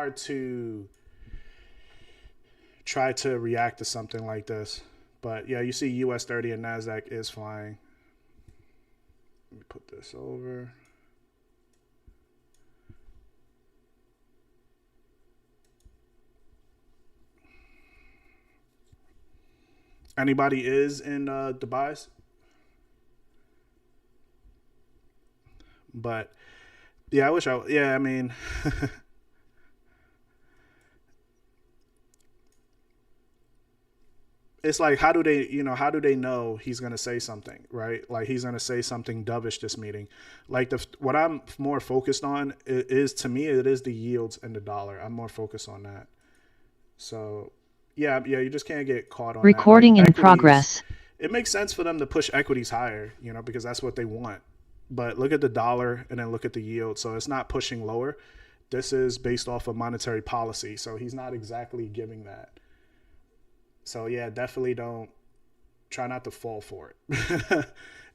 hard to try to react to something like this. But yeah, you see US 30 and NASDAQ is flying. Let me put this over. Anybody is in Dubai's? But yeah, I wish I. Yeah, I mean, it's like how do they, how do they know he's gonna say something, right? Like he's gonna say something dovish this meeting. Like what I'm more focused on is to me it is the yields and the dollar. I'm more focused on that. So yeah, yeah, you just can't get caught on that. Like Recording in equities, progress. it makes sense for them to push equities higher, because that's what they want. But look at the dollar and then look at the yield. So it's not pushing lower. This is based off of monetary policy. So he's not exactly giving that. So yeah, definitely don't try not to fall for it.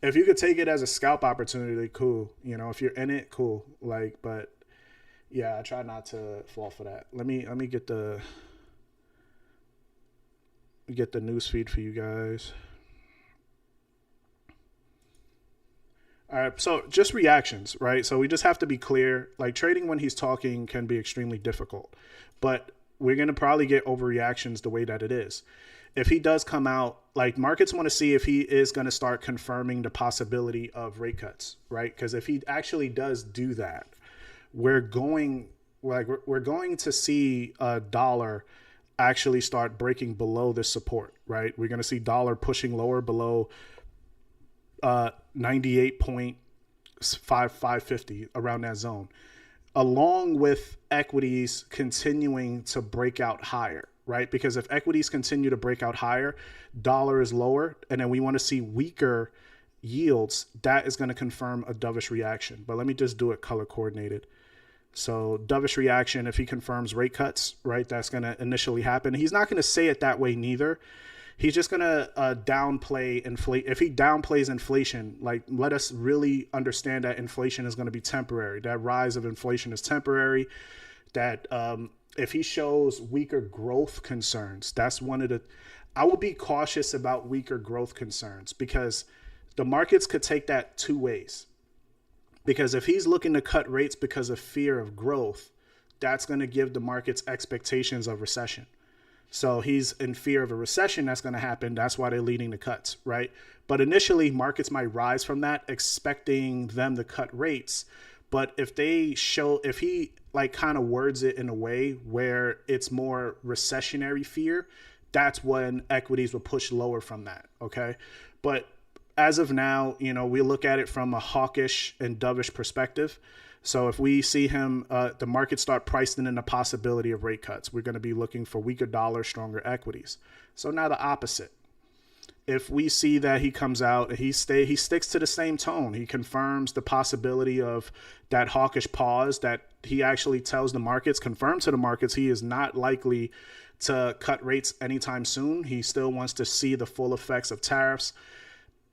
If you could take it as a scalp opportunity, cool. If you're in it, cool. Like, but yeah, I try not to fall for that. Let me get the news feed for you guys. All right, so just reactions, right? So we just have to be clear. Like trading when he's talking can be extremely difficult, but we're gonna probably get overreactions the way that it is. If he does come out, like markets want to see if he is going to start confirming the possibility of rate cuts, right? Because if he actually does do that, we're going we're going to see a dollar actually start breaking below this support, right? We're going to see dollar pushing lower below 98.5550 around that zone, along with equities continuing to break out higher, right? Because if equities continue to break out higher, dollar is lower, and then we want to see weaker yields, that is going to confirm a dovish reaction. But let me just do it color coordinated. So dovish reaction, if he confirms rate cuts, right, that's going to initially happen. He's not going to say it that way neither. He's just going to downplay inflation. If he downplays inflation, like let us really understand that inflation is going to be temporary. That rise of inflation is temporary. That if he shows weaker growth concerns, that's one of the, I would be cautious about weaker growth concerns because the markets could take that two ways. Because if he's looking to cut rates because of fear of growth, that's going to give the markets expectations of recession. So he's in fear of a recession that's going to happen. That's why they're leading the cuts, right? But initially, markets might rise from that, expecting them to cut rates. But if he like kind of words it in a way where it's more recessionary fear, that's when equities will push lower from that, okay? But as of now, we look at it from a hawkish and dovish perspective. So if we see him, the market start pricing in the possibility of rate cuts, we're going to be looking for weaker dollar, stronger equities. So now the opposite. If we see that he comes out and he sticks to the same tone, he confirms the possibility of that hawkish pause, that he actually tells the markets, confirms to the markets, he is not likely to cut rates anytime soon. He still wants to see the full effects of tariffs.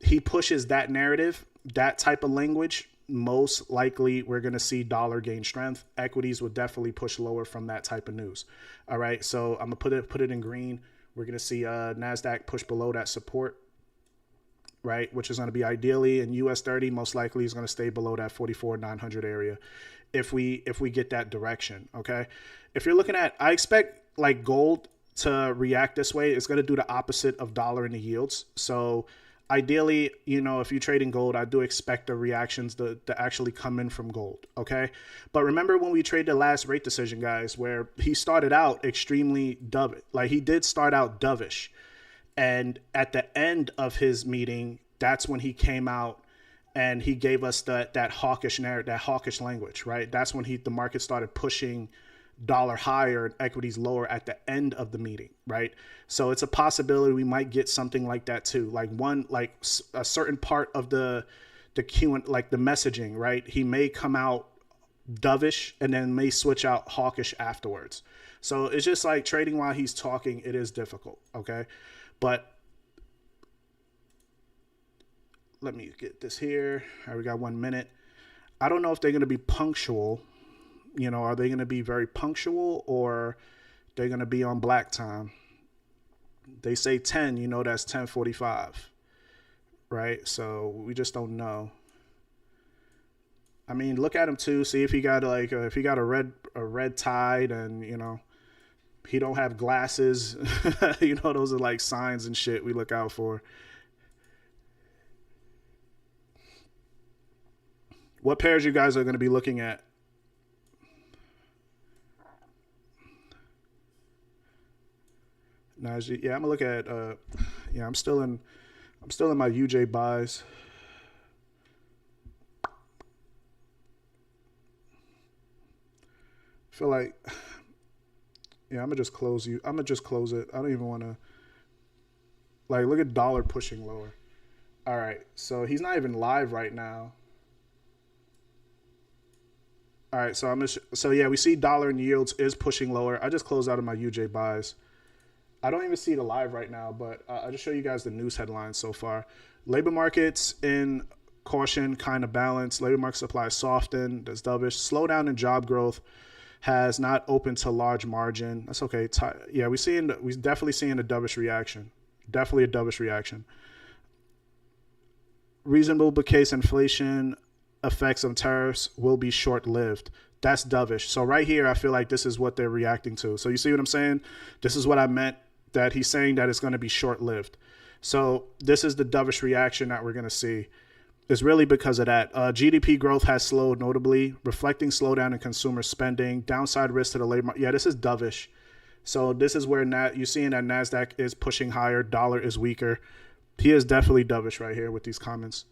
He pushes that narrative, that type of language, most likely we're going to see dollar gain strength. Equities would definitely push lower from that type of news. All right, so I'm going to put it in green. We're going to see NASDAQ push below that support, right, which is going to be ideally in US 30, most likely is going to stay below that 44,900 area if we get that direction, okay? If you're looking at, I expect like gold to react this way. It's going to do the opposite of dollar in the yields. So ideally, if you're trading gold, I do expect the reactions to actually come in from gold, okay? But remember when we traded the last rate decision, guys, where he started out extremely dovish. Like he did start out dovish. And at the end of his meeting, that's when he came out and he gave us that hawkish narrative, that hawkish language, right? That's when the market started pushing dollar higher and equities lower at the end of the meeting, right? So it's a possibility we might get something like that too. Like a certain part of the Q and like the messaging, right? He may come out dovish and then may switch out hawkish afterwards. So it's just like trading while he's talking, it is difficult, okay? But let me get this here. All right, we got 1 minute. I don't know if they're going to be punctual You know, are they going to be very punctual, or they're going to be on black time? They say 10, you know, that's 10:45, right? So we just don't know. I mean, look at him too. See if he got like if he got a red tide, and you know, he don't have glasses. You know, those are like signs and shit we look out for. What pairs you guys are going to be looking at? Now, yeah, I'm gonna look at. Yeah, I'm still in my UJ buys. Feel like, yeah, I'm gonna just close you. I'm gonna just close it. I don't even want to. Like, look at dollar pushing lower. All right, so he's not even live right now. All right, so yeah, we see dollar and yields is pushing lower. I just closed out of my UJ buys. I don't even see it live right now, but I'll just show you guys the news headlines so far. Labor markets in caution, kind of balanced. Labor market supply softened. That's dovish. Slowdown in job growth has not opened to large margin. That's okay. Yeah, we're definitely seeing a dovish reaction. Definitely a dovish reaction. Reasonable case inflation effects of tariffs will be short-lived. That's dovish. So right here, I feel like this is what they're reacting to. So you see what I'm saying? This is what I meant, that he's saying that it's going to be short-lived. So this is the dovish reaction that we're going to see. It's really because of that. GDP growth has slowed notably, reflecting slowdown in consumer spending, downside risk to the labor market. Yeah, this is dovish. So this is where you're seeing that NASDAQ is pushing higher, dollar is weaker. He is definitely dovish right here with these comments.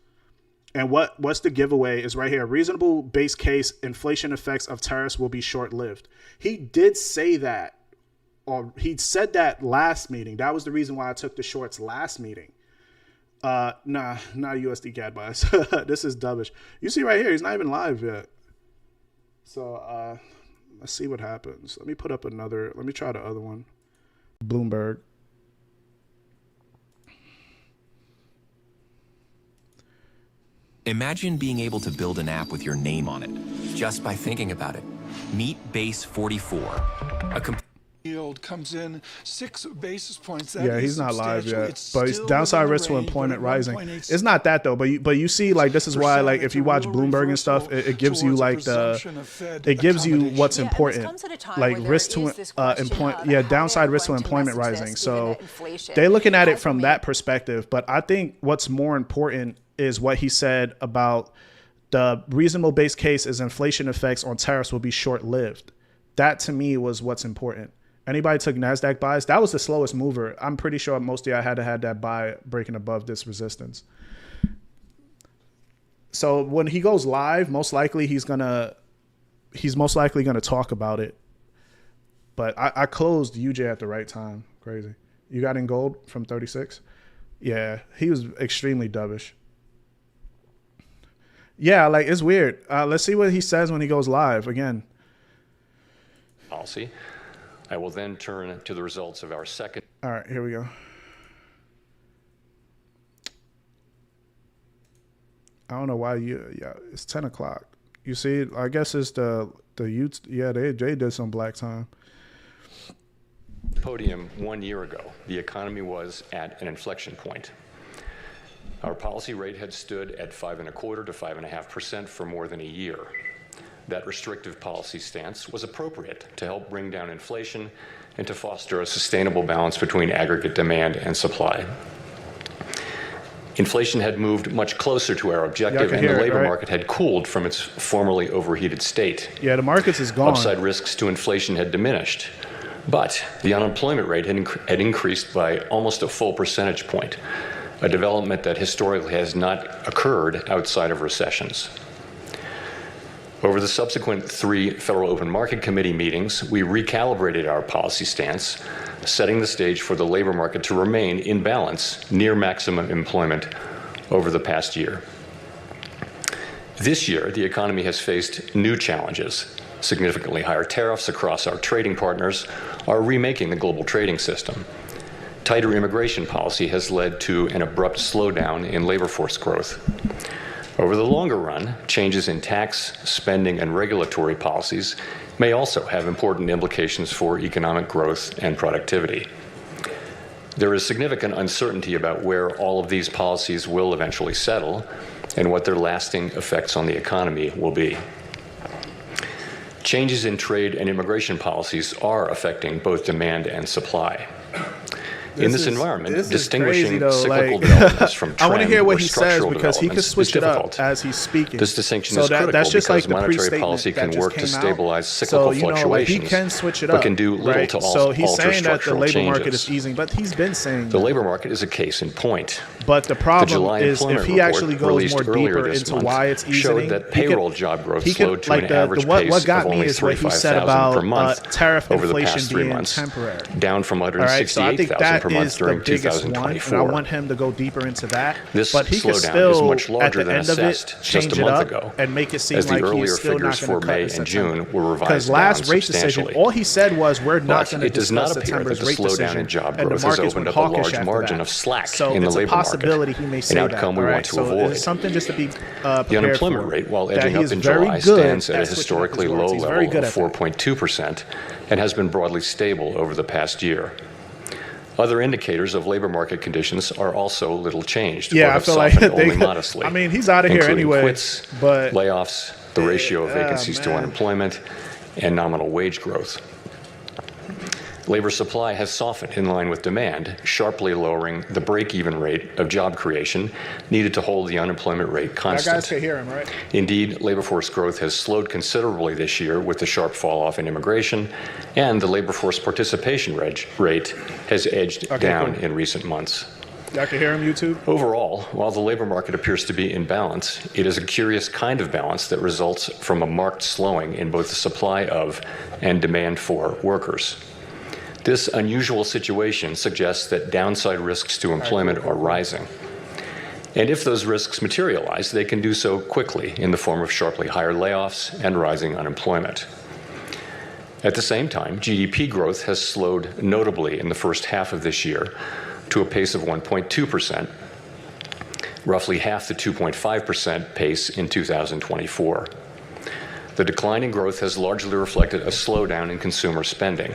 And what's the giveaway is right here. Reasonable base case, inflation effects of tariffs will be short-lived. He did say that, or he said that last meeting. That was the reason why I took the shorts last meeting. Nah, not USD CAD buys. This is dovish. You see right here, he's not even live yet. So let's see what happens. Let me try the other one. Bloomberg. Imagine being able to build an app with your name on it, just by thinking about it. Meet Base 44. Yield comes in 6 basis points. Yeah, he's not live yet, but it's downside risk to employment rising. It's not that though, but you see, like, this is why, like, if you watch Bloomberg and stuff, it gives you like what's important, like risk to employment. Yeah, downside risk to employment rising. So they're looking at it from that perspective. But I think what's more important is what he said about the reasonable base case is inflation effects on tariffs will be short-lived. That to me was what's important. Anybody took NASDAQ buys? That was the slowest mover. I'm pretty sure most of you had to have that buy breaking above this resistance. So when he goes live, most likely he's most likely gonna talk about it. But I closed UJ at the right time. Crazy. You got in gold from 36? Yeah, he was extremely dovish. Yeah, like, it's weird. Let's see what he says when he goes live again. Policy. I will then turn to the results of our second. All right, here we go. I don't know why it's 10 o'clock. You see, I guess it's the youth. Yeah, they did some black time. Podium 1 year ago, the economy was at an inflection point. Our policy rate had stood at 5.25% to 5.5% for more than a year. That restrictive policy stance was appropriate to help bring down inflation and to foster a sustainable balance between aggregate demand and supply. Inflation had moved much closer to our objective, and the labor market had cooled from its formerly overheated state. Yeah, the markets is gone. Upside risks to inflation had diminished, but the unemployment rate had increased by almost a full percentage point, a development that historically has not occurred outside of recessions. Over the subsequent 3 Federal Open Market Committee meetings, we recalibrated our policy stance, setting the stage for the labor market to remain in balance near maximum employment over the past year. This year, the economy has faced new challenges. Significantly higher tariffs across our trading partners are remaking the global trading system. Tighter immigration policy has led to an abrupt slowdown in labor force growth. Over the longer run, changes in tax, spending, and regulatory policies may also have important implications for economic growth and productivity. There is significant uncertainty about where all of these policies will eventually settle and what their lasting effects on the economy will be. Changes in trade and immigration policies are affecting both demand and supply. In this environment, distinguishing cyclical developments from I want to trend hear or what he says structural because he can developments switch is it up difficult. as he's speaking. This distinction So is critical that's just because like the monetary pre-statement policy that can just work to came out. stabilize cyclical So, you know, like, fluctuations, he can switch it but up, can do little right? to So he's alter saying that the structural labor changes. market is easing, but he's been saying The that. labor market is a case in point. But the The problem July is employment if he report, actually goes released more earlier deeper this into month, why it's easing, showed that payroll job growth slowed to an average pace what got of me only is what he said 35,000 about per month tariff over the inflation past 3 being months, temporary. down from All right, so I think 168,000 that per month is the during biggest one, and I 2024. want him to go deeper into that. This but he can slowdown still, is much at larger the than end of it, assessed just change a it month up ago, and make it seem as the like earlier he's still figures not going for to cut May in and September. June were revised Because down last rate decision, substantially. all he said was, we're not But going to it does not discuss appear September's that the rate slowdown decision. in job And the growth has markets opened went up a hawkish large after margin that. of slack So in the it's labor a market, possibility he may say an outcome that. we all want right? to So avoid. it's something just to be The prepared unemployment for. rate, while That edging he up is in very July, good stands at a at switching up his historically low words. He's very level good of at that. 4.2% and has been broadly stable over the past year. Other indicators of labor market conditions are also little changed. Yeah, or I have feel like softened they only could- modestly. I mean, he's outta here including anyway, quits, but- layoffs, the ratio of vacancies to man. unemployment, and nominal wage growth. Labor supply has softened in line with demand, sharply lowering the break-even rate of job creation needed to hold the unemployment rate That constant. guys can hear him, right? Indeed, labor force growth has slowed considerably this year with the sharp fall off in immigration, and the labor force participation rate has edged down cool. in recent months. Y'all can hear him, YouTube? Overall, while the labor market appears to be in balance, it is a curious kind of balance that results from a marked slowing in both the supply of and demand for workers. This unusual situation suggests that downside risks to employment are rising. And if those risks materialize, they can do so quickly in the form of sharply higher layoffs and rising unemployment. At the same time, GDP growth has slowed notably in the first half of this year to a pace of 1.2%, roughly half the 2.5% pace in 2024. The decline in growth has largely reflected a slowdown in consumer spending.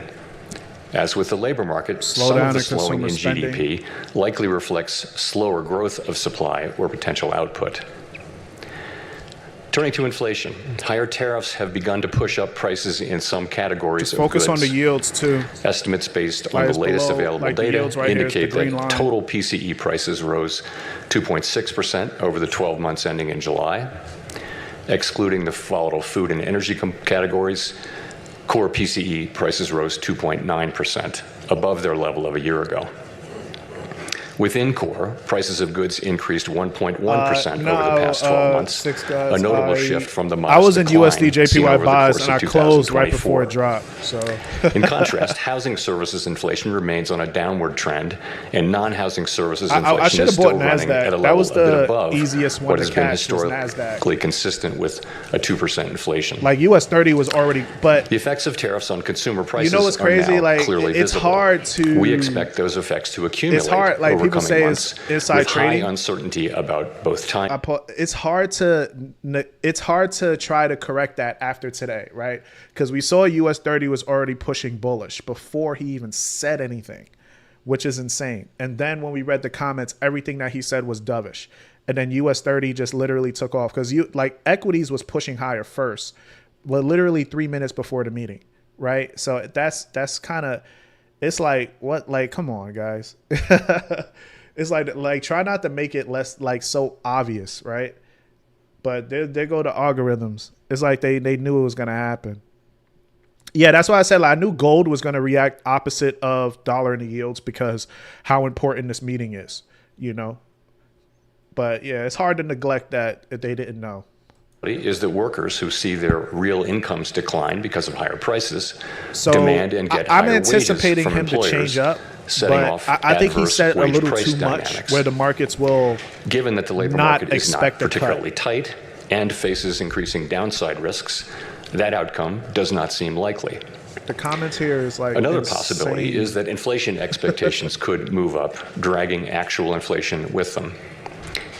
As with the labor market, some of the slowing in GDP likely reflects slower growth of supply or potential output. Turning to inflation, higher tariffs have begun to push up prices in some categories of Focus goods. on the yields, too. Estimates based Why on it's the latest below, available like the data yields right here is the indicate green that line. total PCE prices rose 2.6% over the 12 months ending in July. Excluding the volatile food and energy categories, core PCE prices rose 2.9%, above their level of a year ago. Within core, prices of goods increased 1.1% over the past 12 months, Six guys, a notable shift from the modest I was in decline USD seen JPY over the buys, course and I of closed right before 2024. it dropped. So In contrast, housing services inflation remains on a downward trend, and non-housing services I inflation should is have bought still running NASDAQ. at a That level was a bit the above easiest one what to has been catch was NASDAQ. historically consistent with a 2% inflation. like US 30 was already, but The effects of tariffs on consumer prices you know what's crazy? are now Like, clearly it's visible. hard to- We expect those effects to accumulate hard, like over people coming say months it's inside with trading. high uncertainty about both time. it's hard to try to correct that after today, right? Because we saw US 30 was already pushing bullish before he even said anything, which is insane. And then when we read the comments, everything that he said was dovish. And then US 30 just literally took off because equities was pushing higher first, well, literally 3 minutes before the meeting, right? So that's kind of, it's like, what, like, come on, guys. It's like try not to make it less like so obvious, right? But there go the algorithms. It's like they knew it was gonna happen. Yeah, that's why I said like, I knew gold was gonna react opposite of dollar and the yields because how important this meeting is, you know. But yeah, it's hard to neglect that if they didn't know. Is that workers who see their real incomes decline because of higher prices So demand and get I'm higher wages anticipating from him to employers, change up, setting but off I think he adverse said a wage little price too much dynamics. where the markets will. Given that the labor not market is not expect a cut. particularly tight and faces increasing downside risks, that outcome does not seem likely. The comments here is like Another insane. possibility is that inflation expectations could move up, dragging actual inflation with them.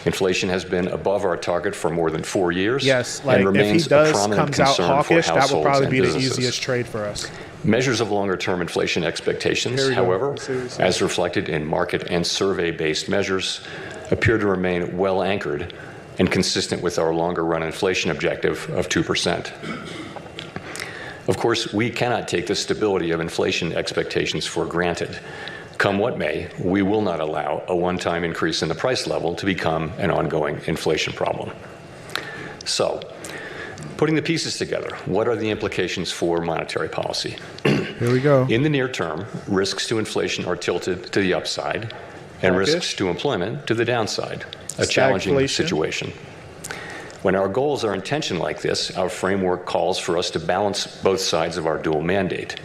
Inflation has been above our target for more than 4 years. Yes, and like if remains he does a prominent comes out concern for hawkish, that will households probably and be the businesses. easiest trade for us. Measures of longer-term inflation expectations, Here we go. however, Let's see what he says. as reflected in market and survey-based measures, appear to remain well anchored and consistent with our longer-run inflation objective of 2%. Of course, we cannot take the stability of inflation expectations for granted. Come what may, we will not allow a one-time increase in the price level to become an ongoing inflation problem. So, putting the pieces together, what are the implications for monetary policy? Here we go. In the near term, risks to inflation are tilted to the upside and risks to employment to the downside, a challenging Stagflation. situation. When our goals are in tension like this, our framework calls for us to balance both sides of our dual mandate.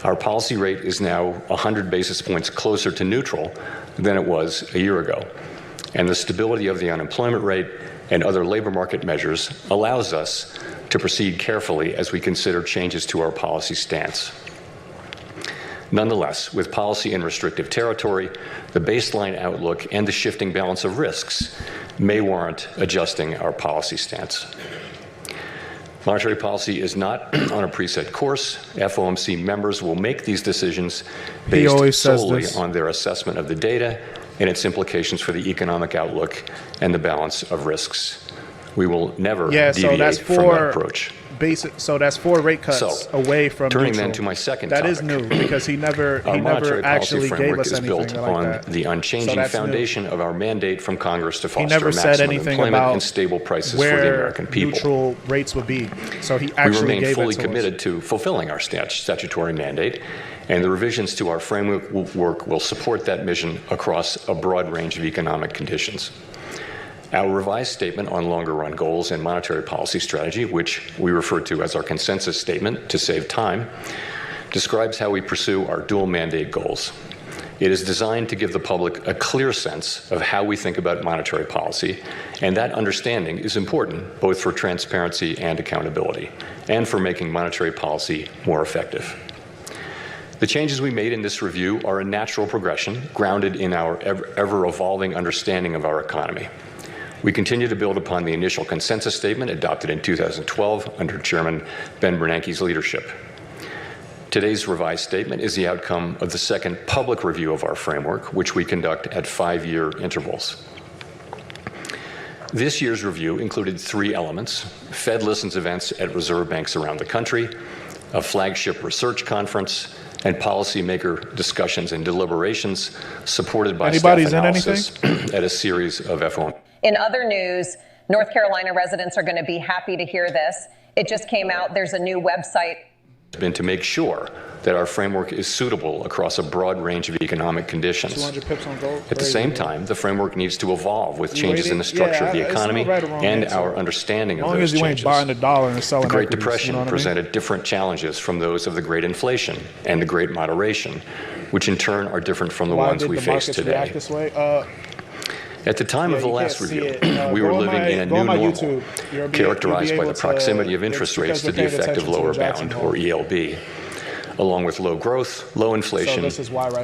Our policy rate is now 100 basis points closer to neutral than it was a year ago, and the stability of the unemployment rate and other labor market measures allows us to proceed carefully as we consider changes to our policy stance. Nonetheless, with policy in restrictive territory, the baseline outlook and the shifting balance of risks may warrant adjusting our policy stance. Monetary policy is not on a preset course. FOMC members will make these decisions based solely on their assessment of the data and its implications for the economic outlook and the balance of risks. We will never deviate from that approach. So that's 4 rate cuts away from turning neutral. then to my second that topic. is new because he never actually gave us anything built like on that. the unchanging foundation of our mandate from Congress to foster never said maximum anything employment about and stable prices for where the American people. neutral rates would be. So he We actually remain gave fully it to committed us. to fulfilling our statutory mandate, and the revisions to our framework will support that mission across a broad range of economic conditions. Our revised statement on longer-run goals and monetary policy strategy, which we refer to as our consensus statement to save time, describes how we pursue our dual mandate goals. It is designed to give the public a clear sense of how we think about monetary policy, and that understanding is important both for transparency and accountability, and for making monetary policy more effective. The changes we made in this review are a natural progression grounded in our ever-evolving understanding of our economy. We continue to build upon the initial consensus statement adopted in 2012 under Chairman Ben Bernanke's leadership. Today's revised statement is the outcome of the second public review of our framework, which we conduct at 5-year intervals. This year's review included 3 elements: Fed Listens events at reserve banks around the country, a flagship research conference, and policymaker discussions and deliberations supported by staff analysis at a series of FOMC. In other news, North Carolina residents are going to be happy to hear this. It just came out. There's a new website. Been to make sure that our framework is suitable across a broad range of economic conditions. 200 pips on gold. At the same time, the framework needs to evolve with changes in the structure of the economy and our understanding of those changes. As long as you ain't buying the dollar and selling the Great equities, Depression you know presented different challenges from those of the Great Inflation and the Great Moderation, which in turn are different from the ones we face today. At the time of the last review, we were living in a new normal, characterized by the proximity of interest rates to the effective lower bound, or ELB, along with low growth, low inflation,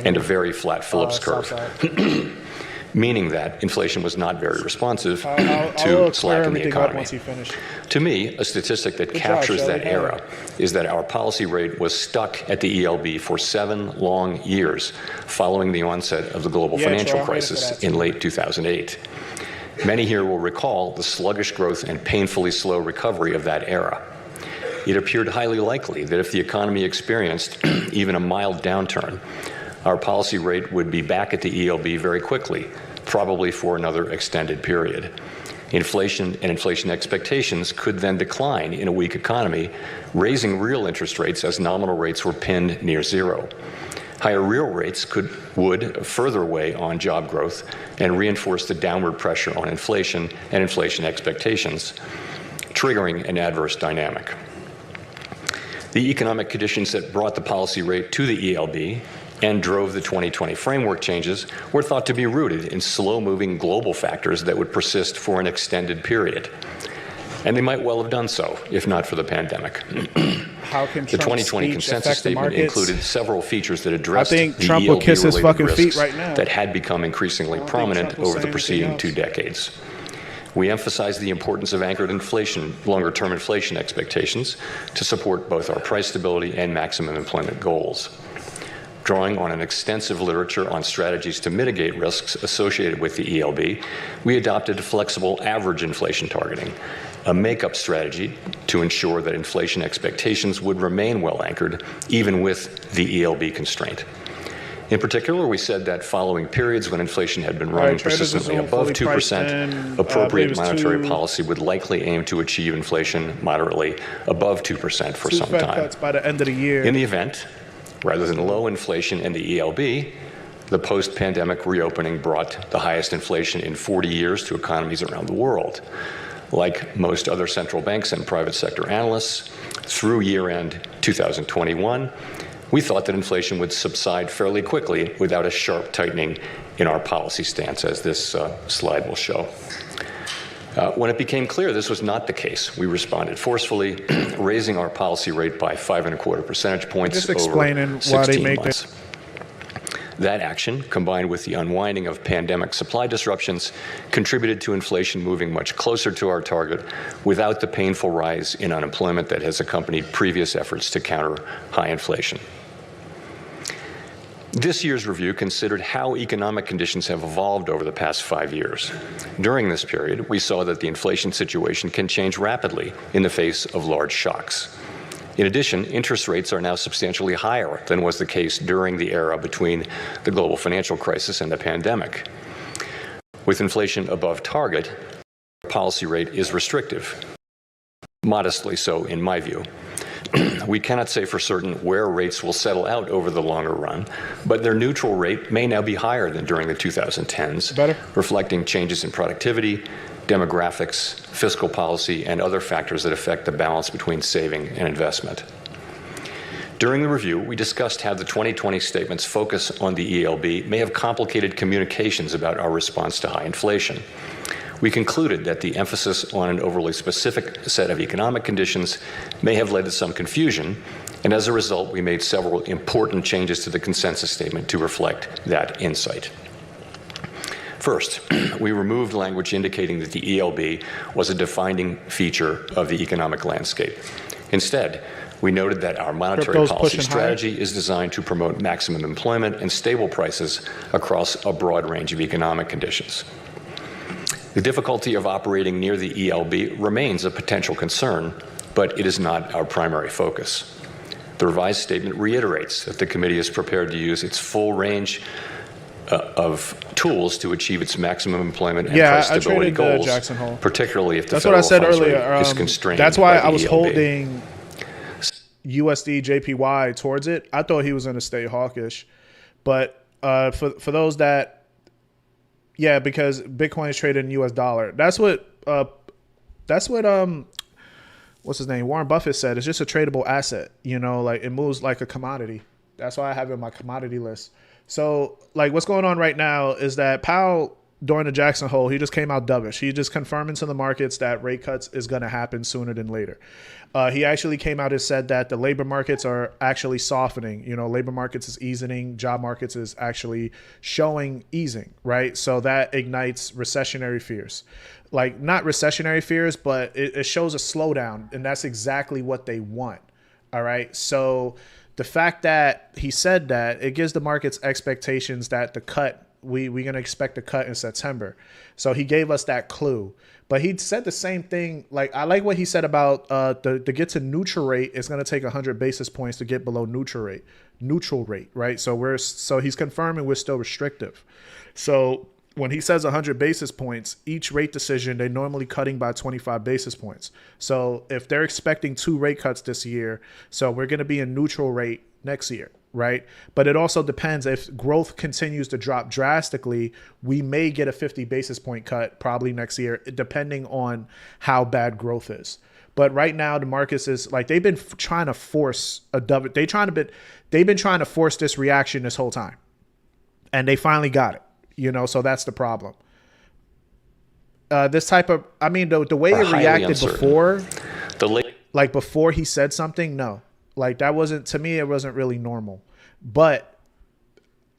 and a very flat Phillips curve, meaning that inflation was not very responsive to slack in the economy. To me, a statistic that captures that era is that our policy rate was stuck at the ELB for 7 long years following the onset of the global financial crisis in late 2008. Many here will recall the sluggish growth and painfully slow recovery of that era. It appeared highly likely that if the economy experienced even a mild downturn, our policy rate would be back at the ELB very quickly, probably for another extended period. Inflation and inflation expectations could then decline in a weak economy, raising real interest rates as nominal rates were pinned near zero. Higher real rates would further weigh on job growth and reinforce the downward pressure on inflation and inflation expectations, triggering an adverse dynamic. The economic conditions that brought the policy rate to the ELB and drove the 2020 framework changes were thought to be rooted in slow-moving global factors that would persist for an extended period. And they might well have done so, if not for the pandemic. how can The Trump's 2020 speech consensus affect the statement markets? included several features that addressed I think the Trump will kiss his ELB-related fucking feet risks right now. that had become increasingly think prominent Trump will over say the anything preceding else. 2 decades. We emphasized the importance of anchored inflation, longer-term inflation expectations to support both our price stability and maximum employment goals. Drawing on an extensive literature on strategies to mitigate risks associated with the ELB, we adopted flexible average inflation targeting, a make-up strategy to ensure that inflation expectations would remain well anchored, even with the ELB constraint. In particular, we said that following periods when inflation had been running persistently above 2%, appropriate monetary policy would likely aim to achieve inflation moderately above 2% for some Fed time. cuts by the end of the year. In the event, rather than low inflation in the ELB, the post-pandemic reopening brought the highest inflation in 40 years to economies around the world. Like most other central banks and private sector analysts, through year-end 2021, we thought that inflation would subside fairly quickly without a sharp tightening in our policy stance, as this slide will show. When it became clear this was not the case, we responded forcefully, raising our policy rate by 5.25 percentage points Just over explaining 16 why they make months. That action, combined with the unwinding of pandemic supply disruptions, contributed to inflation moving much closer to our target without the painful rise in unemployment that has accompanied previous efforts to counter high inflation. This year's review considered how economic conditions have evolved over the past 5 years. During this period, we saw that the inflation situation can change rapidly in the face of large shocks. In addition, interest rates are now substantially higher than was the case during the era between the global financial crisis and the pandemic. With inflation above target, the policy rate is restrictive, modestly so in my view. We cannot say for certain where rates will settle out over the longer run, but their neutral rate may now be higher than during the 2010s, reflecting changes in productivity, demographics, fiscal policy, and other factors that affect the balance between saving and investment. During the review, we discussed how the 2020 statement's focus on the ELB may have complicated communications about our response to high inflation. We concluded that the emphasis on an overly specific set of economic conditions may have led to some confusion, and as a result, we made several important changes to the consensus statement to reflect that insight. First, we removed language indicating that the ELB was a defining feature of the economic landscape. Instead, we noted that our monetary policy strategy is designed to promote maximum employment and stable prices across a broad range of economic conditions. The difficulty of operating near the ELB remains a potential concern, but it is not our primary focus. The revised statement reiterates that the committee is prepared to use its full range of tools to achieve its maximum employment and price stability goals, particularly if the federal funds rate is constrained. That's why I by the was ELB. holding USD JPY towards it. I thought he was going to stay hawkish, but for those that, yeah, because Bitcoin is traded in US dollar. That's what what's his name? Warren Buffett said. It's just a tradable asset. You know, like it moves like a commodity. That's why I have it in my commodity list. So, like, what's going on right now is that Powell, during the Jackson Hole, he just came out dovish. He just confirming to the markets that rate cuts is going to happen sooner than later. He actually came out and said that the labor markets are actually softening. You know, labor markets is easing, job markets is actually showing easing, right? So that ignites recessionary fears. Like, not recessionary fears, but it shows a slowdown, and that's exactly what they want, all right? So the fact that he said that, it gives the markets expectations that the cut, we're going to expect a cut in September. So he gave us that clue. But he said the same thing. Like, I like what he said about to get to neutral rate, it's going to take 100 basis points to get below neutral rate, right? So he's confirming we're still restrictive. So when he says 100 basis points, each rate decision, they're normally cutting by 25 basis points. So if they're expecting 2 rate cuts this year, so we're going to be in neutral rate next year, right? But it also depends. If growth continues to drop drastically, we may get a 50 basis point cut probably next year, depending on how bad growth is. But right now, the markets is like, they've been trying to force they've been trying to force this reaction this whole time, and they finally got it. You know, so that's the problem. This type of, I mean, the way it reacted before, like before he said something, no. Like that wasn't, to me, it wasn't really normal. But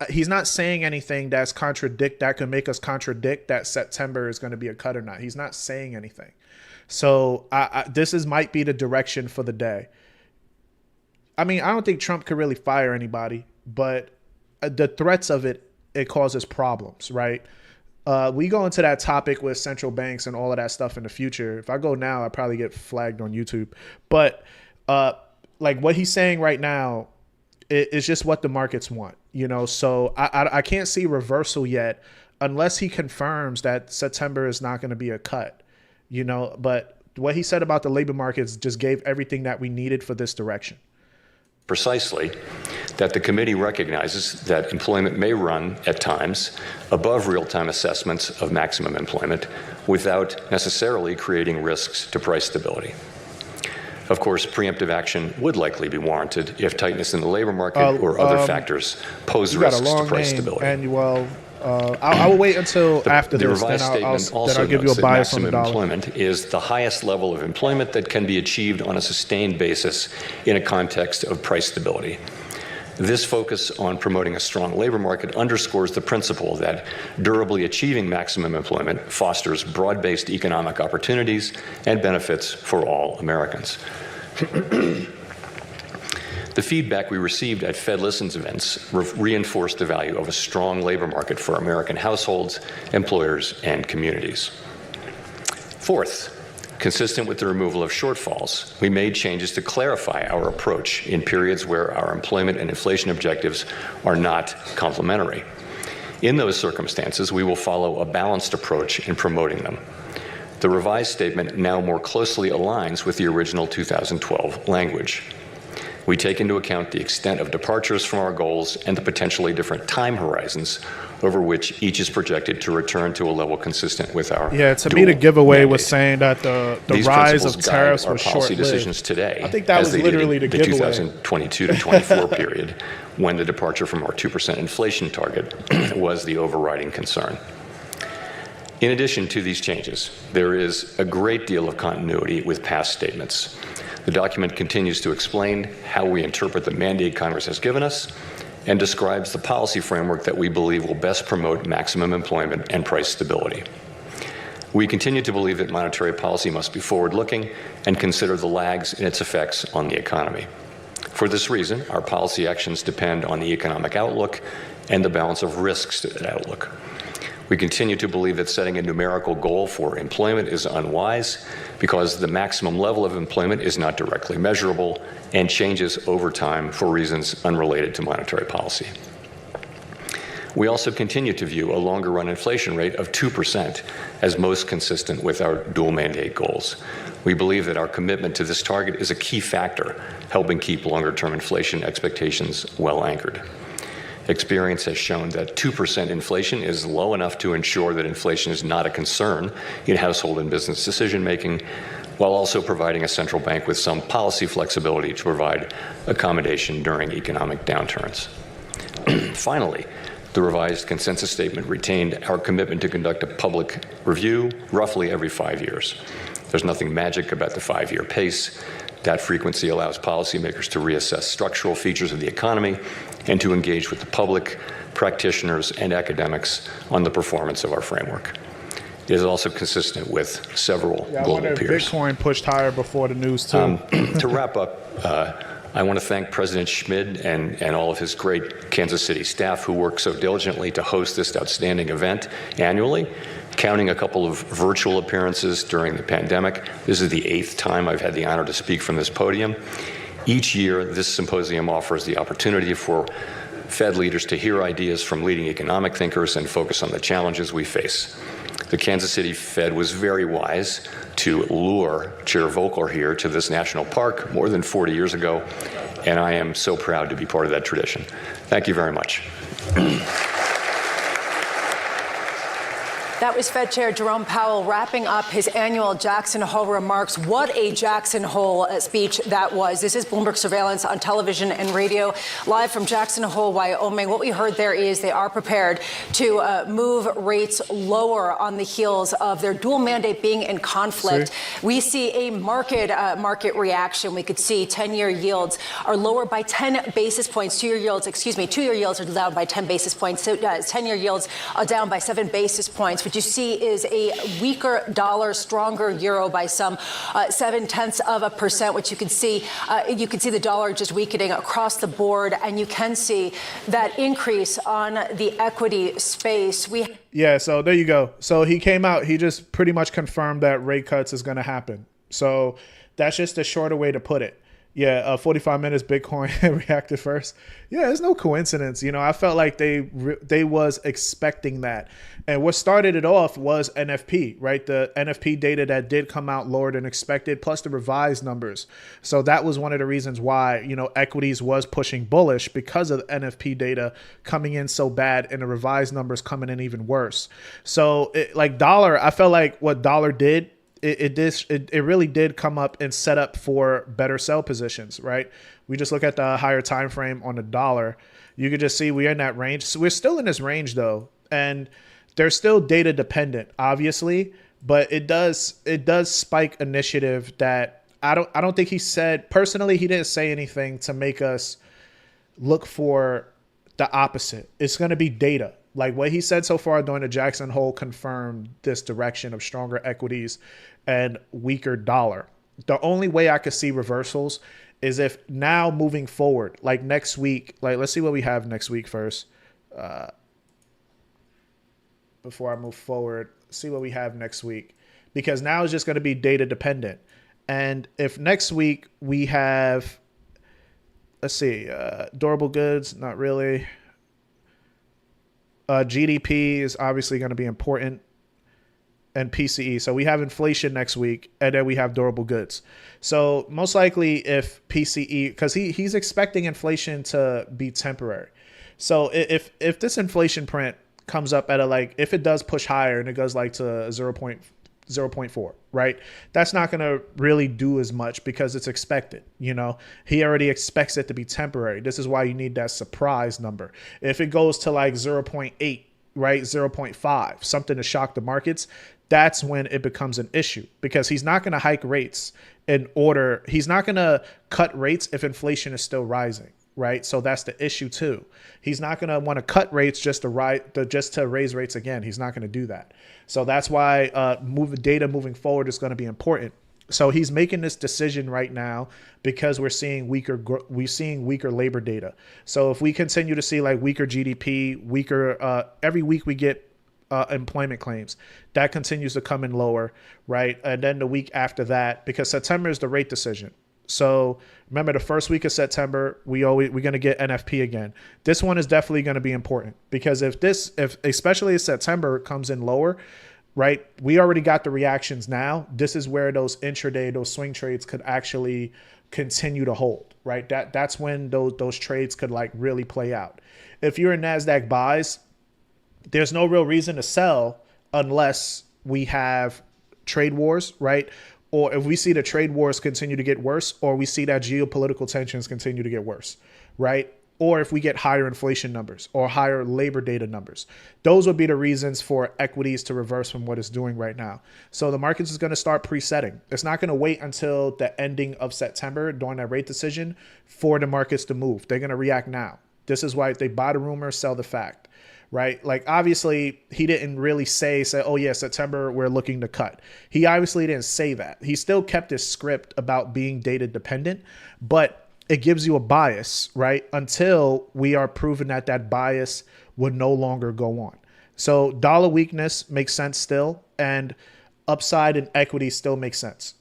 he's not saying anything that could make us contradict that September is going to be a cut or not. He's not saying anything. So this might be the direction for the day. I mean, I don't think Trump could really fire anybody, but the threats of it causes problems, right? We go into that topic with central banks and all of that stuff in the future. If I go now, I probably get flagged on YouTube. But like what he's saying right now is just what the markets want, you know? So I can't see reversal yet unless he confirms that September is not going to be a cut, you know? But what he said about the labor markets just gave everything that we needed for this direction. Precisely, that the committee recognizes that employment may run at times above real-time assessments of maximum employment without necessarily creating risks to price stability. Of course, preemptive action would likely be warranted if tightness in the labor market or other factors pose risks to price stability. And I will wait until after the this. revised statement also I'll give you notes a that bias on the maximum dollar. employment is the highest level of employment that can be achieved on a sustained basis in a context of price stability. This focus on promoting a strong labor market underscores the principle that durably achieving maximum employment fosters broad-based economic opportunities and benefits for all Americans. The feedback we received at Fed Listens events reinforced the value of a strong labor market for American households, employers, and communities. Fourth, consistent with the removal of shortfalls, we made changes to clarify our approach in periods where our employment and inflation objectives are not complementary. In those circumstances, we will follow a balanced approach in promoting them. The revised statement now more closely aligns with the original 2012 language. We take into account the extent of departures from our goals and the potentially different time horizons over which each is projected to return to a level consistent with our to me, the giveaway mandate. was saying that the These rise of principles tariffs guide our was policy short-lived. decisions today. I think that as was they literally did the in giveaway. 2022 to 24 period, when the departure from our 2% inflation target was the overriding concern. In addition to these changes, there is a great deal of continuity with past statements. The document continues to explain how we interpret the mandate Congress has given us and describes the policy framework that we believe will best promote maximum employment and price stability. We continue to believe that monetary policy must be forward-looking and consider the lags in its effects on the economy. For this reason, our policy actions depend on the economic outlook and the balance of risks to that outlook. We continue to believe that setting a numerical goal for employment is unwise because the maximum level of employment is not directly measurable and changes over time for reasons unrelated to monetary policy. We also continue to view a longer-run inflation rate of 2% as most consistent with our dual mandate goals. We believe that our commitment to this target is a key factor helping keep longer-term inflation expectations well anchored. Experience has shown that 2% inflation is low enough to ensure that inflation is not a concern in household and business decision-making, while also providing a central bank with some policy flexibility to provide accommodation during economic downturns. Finally, the revised consensus statement retained our commitment to conduct a public review roughly every 5 years. There's nothing magic about the 5-year pace. That frequency allows policymakers to reassess structural features of the economy and to engage with the public, practitioners, and academics on the performance of our framework. It is also consistent with several global peers. Bitcoin pushed higher before the news, too. To wrap up, I want to thank President Schmid and all of his great Kansas City staff who work so diligently to host this outstanding event annually. Counting a couple of virtual appearances during the pandemic, this is the 8th time I've had the honor to speak from this podium. Each year, this symposium offers the opportunity for Fed leaders to hear ideas from leading economic thinkers and focus on the challenges we face. The Kansas City Fed was very wise to lure Chair Volcker here to this national park more than 40 years ago, and I am so proud to be part of that tradition. Thank you very much. That was Fed Chair Jerome Powell wrapping up his annual Jackson Hole remarks. What a Jackson Hole speech that was. This is Bloomberg Surveillance on television and radio, live from Jackson Hole, Wyoming. What we heard there is they are prepared to move rates lower on the heels of their dual mandate being in conflict. We see a market reaction. We could see 10-year yields are lower by 10 basis points. Two-year yields are down by 10 basis points. So 10-year yields are down by 7 basis points. What you see is a weaker dollar, stronger euro by some 0.7%, which you can see the dollar just weakening across the board, and you can see that increase on the equity space. Yeah, so there you go. So he came out, he just pretty much confirmed that rate cuts is going to happen. So that's just a shorter way to put it. Yeah, 45 minutes Bitcoin reacted first. Yeah, there's no coincidence. You know, I felt like they was expecting that. And what started it off was NFP, right? The NFP data that did come out lower than expected, plus the revised numbers. So that was one of the reasons why, you know, equities was pushing bullish, because of the NFP data coming in so bad and the revised numbers coming in even worse. So like dollar, I felt like what dollar did, it really did come up and set up for better sell positions, right? We just look at the higher time frame on the dollar. You could just see we're in that range. So we're still in this range though, and they're still data dependent, obviously, but it does spike initiative that I don't think he said personally. He didn't say anything to make us look for the opposite. It's going to be data. Like what he said so far during the Jackson Hole confirmed this direction of stronger equities and weaker dollar. The only way I could see reversals is if now moving forward, like next week, like let's see what we have next week first. Before I move forward, see what we have next week, because now it's just going to be data dependent. And if next week we have, let's see, durable goods, not really. GDP is obviously going to be important, and PCE. So we have inflation next week, and then we have durable goods. So most likely if PCE, because he's expecting inflation to be temporary. So if this inflation print comes up at if it does push higher and it goes like to 0.4, right? That's not going to really do as much because it's expected. You know, he already expects it to be temporary. This is why you need that surprise number. If it goes to like 0.8, right? 0.5, something to shock the markets, that's when it becomes an issue, because he's not going to hike rates he's not going to cut rates if inflation is still rising. Right. So that's the issue, too. He's not going to want to cut rates just to raise rates again. He's not going to do that. So that's why data moving forward is going to be important. So he's making this decision right now because we're seeing weaker labor data. So if we continue to see like weaker GDP, every week we get employment claims, that continues to come in lower. Right. And then the week after that, because September is the rate decision. So remember, the first week of September, we're going to get NFP again. This one is definitely going to be important, because if especially if September comes in lower, right, we already got the reactions now. This is where those intraday, those swing trades could actually continue to hold, right? That's when those trades could like really play out. If you're in NASDAQ buys, there's no real reason to sell unless we have trade wars, right? Or if we see the trade wars continue to get worse, or we see that geopolitical tensions continue to get worse, right? Or if we get higher inflation numbers or higher labor data numbers, those would be the reasons for equities to reverse from what it's doing right now. So the markets is going to start presetting. It's not going to wait until the ending of September during that rate decision for the markets to move. They're going to react now. This is why they buy the rumor, sell the fact. Right? Like, obviously, he didn't really say, oh, yeah, September, we're looking to cut. He obviously didn't say that. He still kept his script about being data dependent, but it gives you a bias, right? Until we are proven that bias would no longer go on. So dollar weakness makes sense still, and upside in equity still makes sense.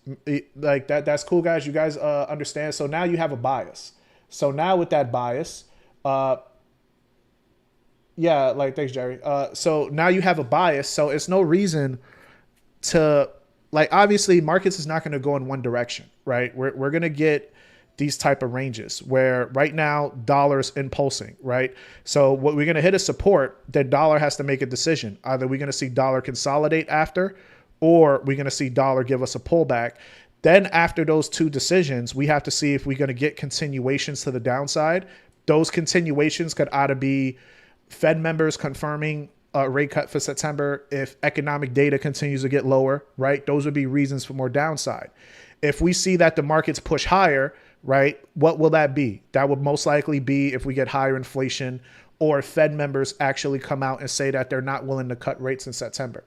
Like that's cool, guys. You guys understand? So now you have a bias. So now with that bias, yeah, like, thanks, Jerry. So now you have a bias. So it's no reason to, like, obviously markets is not going to go in one direction, right? We're going to get these type of ranges where right now dollar's impulsing, right? So what we're going to hit is support, then dollar has to make a decision. Either we're going to see dollar consolidate after, or we're going to see dollar give us a pullback. Then after those two decisions, we have to see if we're going to get continuations to the downside. Those continuations could either be Fed members confirming a rate cut for September. If economic data continues to get lower, right? Those would be reasons for more downside. If we see that the markets push higher, right, what will that be? That would most likely be if we get higher inflation or Fed members actually come out and say that they're not willing to cut rates in September,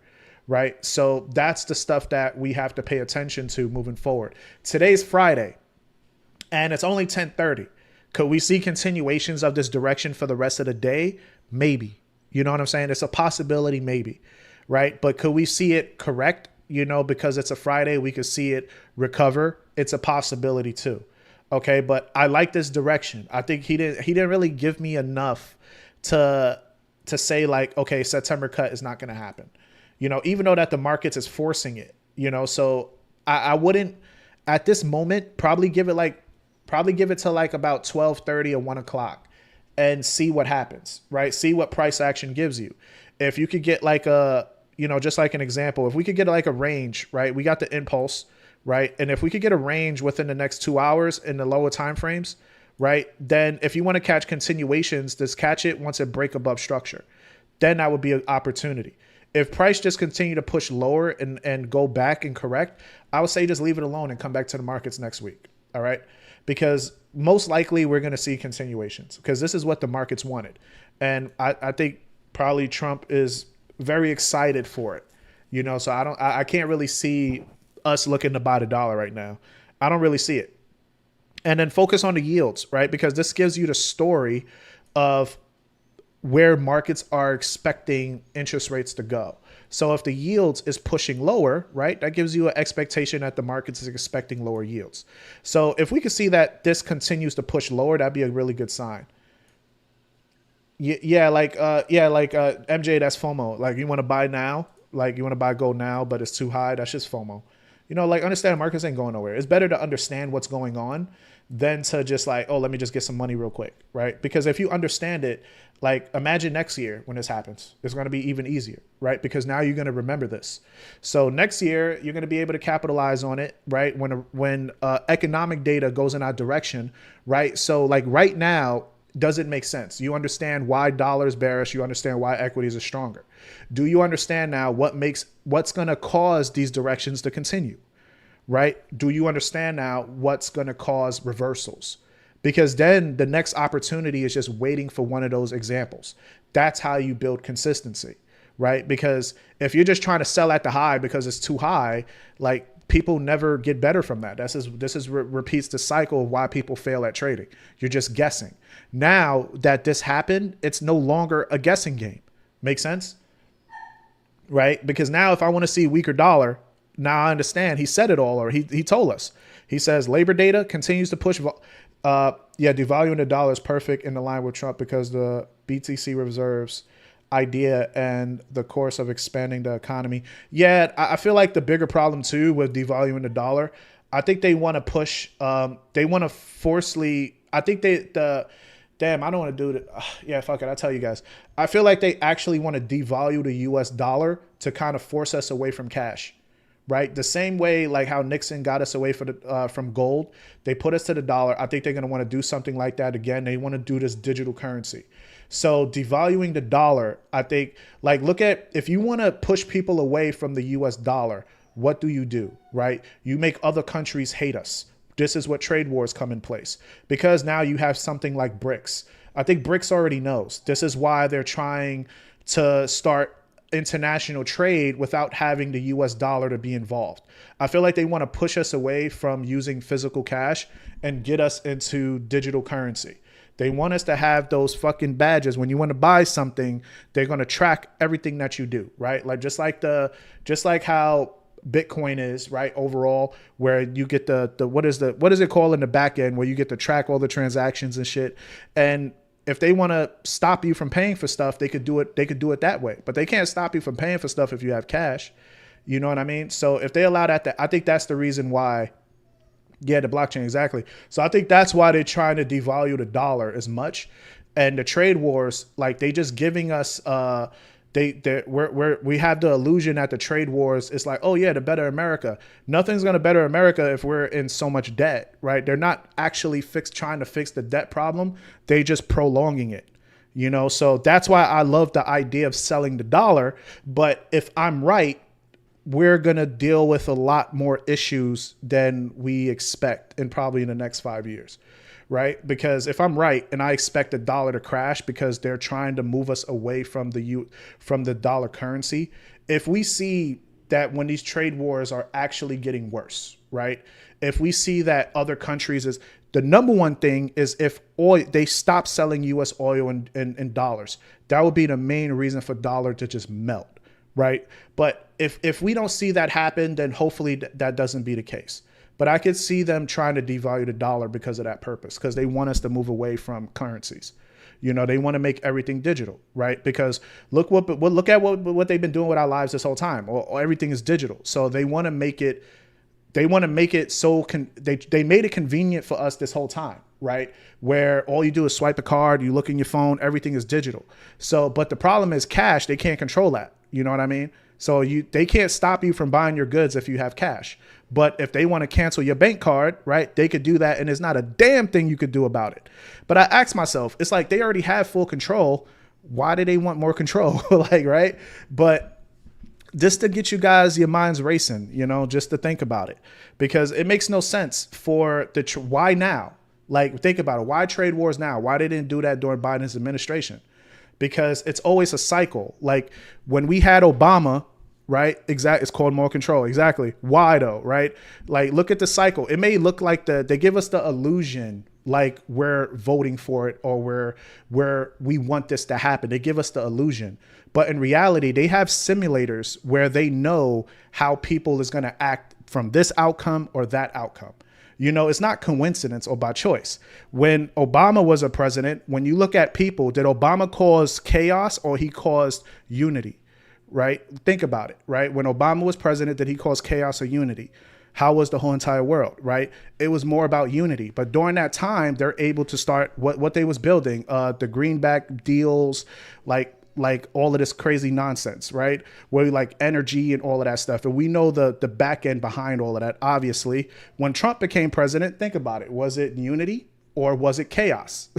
right? So that's the stuff that we have to pay attention to moving forward. Today's Friday, and it's only 10:30. Could we see continuations of this direction for the rest of the day? Maybe. You know what I'm saying? It's a possibility, maybe, right? But could we see it correct? You know, because it's a Friday, we could see it recover. It's a possibility too. Okay, but I like this direction. I think he didn't really give me enough to say like, okay, September cut is not going to happen. You know, even though that the markets is forcing it. You know, so I wouldn't at this moment probably give it to like about 12:30 or 1 o'clock and see what happens. Right, see what price action gives you. If you could get like a, you know, just like an example, if we could get like a range, right? We got the impulse. Right. And if we could get a range within the next 2 hours in the lower time frames, right, then if you want to catch continuations, just catch it once it break above structure. Then that would be an opportunity. If price just continue to push lower and go back and correct, I would say just leave it alone and come back to the markets next week. All right. Because most likely we're going to see continuations because this is what the markets wanted. And I think probably Trump is very excited for it. You know, so I can't really see us looking to buy the dollar right now. I don't really see it. And then focus on the yields, right? Because this gives you the story of where markets are expecting interest rates to go. So if the yields is pushing lower, right, that gives you an expectation that the markets is expecting lower yields. So if we could see that this continues to push lower, that'd be a really good sign. Like MJ, that's FOMO. Like you want to buy now, like you want to buy gold now, but it's too high. That's just FOMO. You know, like understand markets ain't going nowhere. It's better to understand what's going on than to just like, oh, let me just get some money real quick, right? Because if you understand it, like imagine next year when this happens, it's going to be even easier, right? Because now you're going to remember this. So next year, you're going to be able to capitalize on it, right? When economic data goes in our direction, right? So like right now, does it make sense? You understand why dollar is bearish. You understand why equities are stronger. Do you understand now what's going to cause these directions to continue, right? Do you understand now what's going to cause reversals? Because then the next opportunity is just waiting for one of those examples. That's how you build consistency, right? Because if you're just trying to sell at the high because it's too high, like people never get better from that. This repeats the cycle of why people fail at trading. You're just guessing. Now that this happened, it's no longer a guessing game. Make sense? Right? Because now if I want to see weaker dollar, now I understand. He said it all, or he told us. He says labor data continues to push. Devaluing the dollar is perfect in the line with Trump because the BTC reserves idea and the course of expanding the economy. Yeah, I feel like the bigger problem too with devaluing the dollar, I think they want to push, they want to forcefully, I think damn, I don't want to do it. Yeah, fuck it. I'll tell you guys. I feel like they actually want to devalue the US dollar to kind of force us away from cash, right? The same way like how Nixon got us away from gold, they put us to the dollar. I think they're going to want to do something like that again. They want to do this digital currency. So devaluing the dollar, I think, like, look at, if you want to push people away from the US dollar, what do, right? You make other countries hate us. This is what trade wars come in place because now you have something like BRICS. I think BRICS already knows. This is why they're trying to start international trade without having the US dollar to be involved. I feel like they want to push us away from using physical cash and get us into digital currency. They want us to have those fucking badges. When you want to buy something, they're going to track everything that you do, right? Like just like how Bitcoin is, right? Overall, where you get the what is it called in the back end, where you get to track all the transactions and shit. And if they want to stop you from paying for stuff, they could do it that way. But they can't stop you from paying for stuff if you have cash. You know what I mean? So if they allow that, I think that's the reason why Yeah, the blockchain, exactly. So I think that's why they're trying to devalue the dollar as much. And the trade wars, like they just giving us we have the illusion that the trade wars is like, oh yeah, to better America. Nothing's gonna better America if we're in so much debt, right? They're not actually trying to fix the debt problem. They just prolonging it. You know, so that's why I love the idea of selling the dollar. But if I'm right, we're going to deal with a lot more issues than we expect in probably in the next 5 years, right? Because if I'm right and I expect the dollar to crash because they're trying to move us away from the dollar currency, if we see that when these trade wars are actually getting worse, right? If we see that other countries is the number one thing is if oil, they stop selling U.S. oil in dollars, that would be the main reason for dollar to just melt, right? But if we don't see that happen, then hopefully that doesn't be the case. But I could see them trying to devalue the dollar because of that purpose, because they want us to move away from currencies. You know, they want to make everything digital, right? Because look at what they've been doing with our lives this whole time. Or everything is digital, so they want to make it. They want to make it so they made it convenient for us this whole time, right? Where all you do is swipe a card, you look in your phone, everything is digital. So, but the problem is cash. They can't control that. You know what I mean? So they can't stop you from buying your goods if you have cash. But if they want to cancel your bank card, right, they could do that, and there's not a damn thing you could do about it. But I ask myself, it's like they already have full control. Why do they want more control? Like, right? But just to get you guys, your minds racing, you know, just to think about it, because it makes no sense for why now? Like, think about it. Why trade wars now? Why they didn't do that during Biden's administration? Because it's always a cycle. Like when we had Obama, right? Exactly. It's called more control. Exactly. Why though? Right? Like, look at the cycle. It may look like they give us the illusion like we're voting for it or where we want this to happen. They give us the illusion. But in reality, they have simulators where they know how people is going to act from this outcome or that outcome. You know, it's not coincidence or by choice. When Obama was a president, when you look at people, did Obama cause chaos or he caused unity, right? Think about it, right? When Obama was president, did he cause chaos or unity? How was the whole entire world, right? It was more about unity. But during that time, they're able to start what they was building, the greenback deals, like all of this crazy nonsense, right? Where like energy and all of that stuff. And we know the back end behind all of that, obviously. When Trump became president, think about it. Was it unity or was it chaos?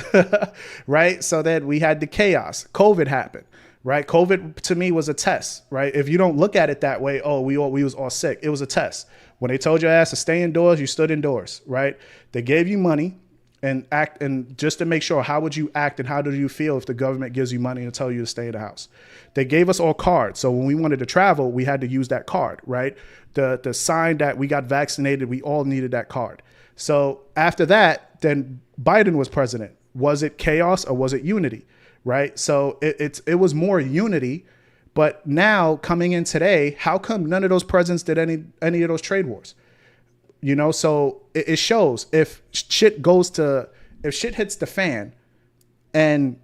Right? So then we had the chaos. COVID happened, right? COVID to me was a test, right? If you don't look at it that way, oh, we was all sick. It was a test. When they told your ass to stay indoors, you stood indoors, right? They gave you money. And act, and just to make sure, how would you act and how do you feel if the government gives you money and tell you to stay in the house? They gave us all cards. So when we wanted to travel, we had to use that card, right? The sign that we got vaccinated, we all needed that card. So after that, then Biden was president. Was it chaos or was it unity, right? So it was more unity. But now coming in today, how come none of those presidents did any of those trade wars? You know, so it shows if shit hits the fan and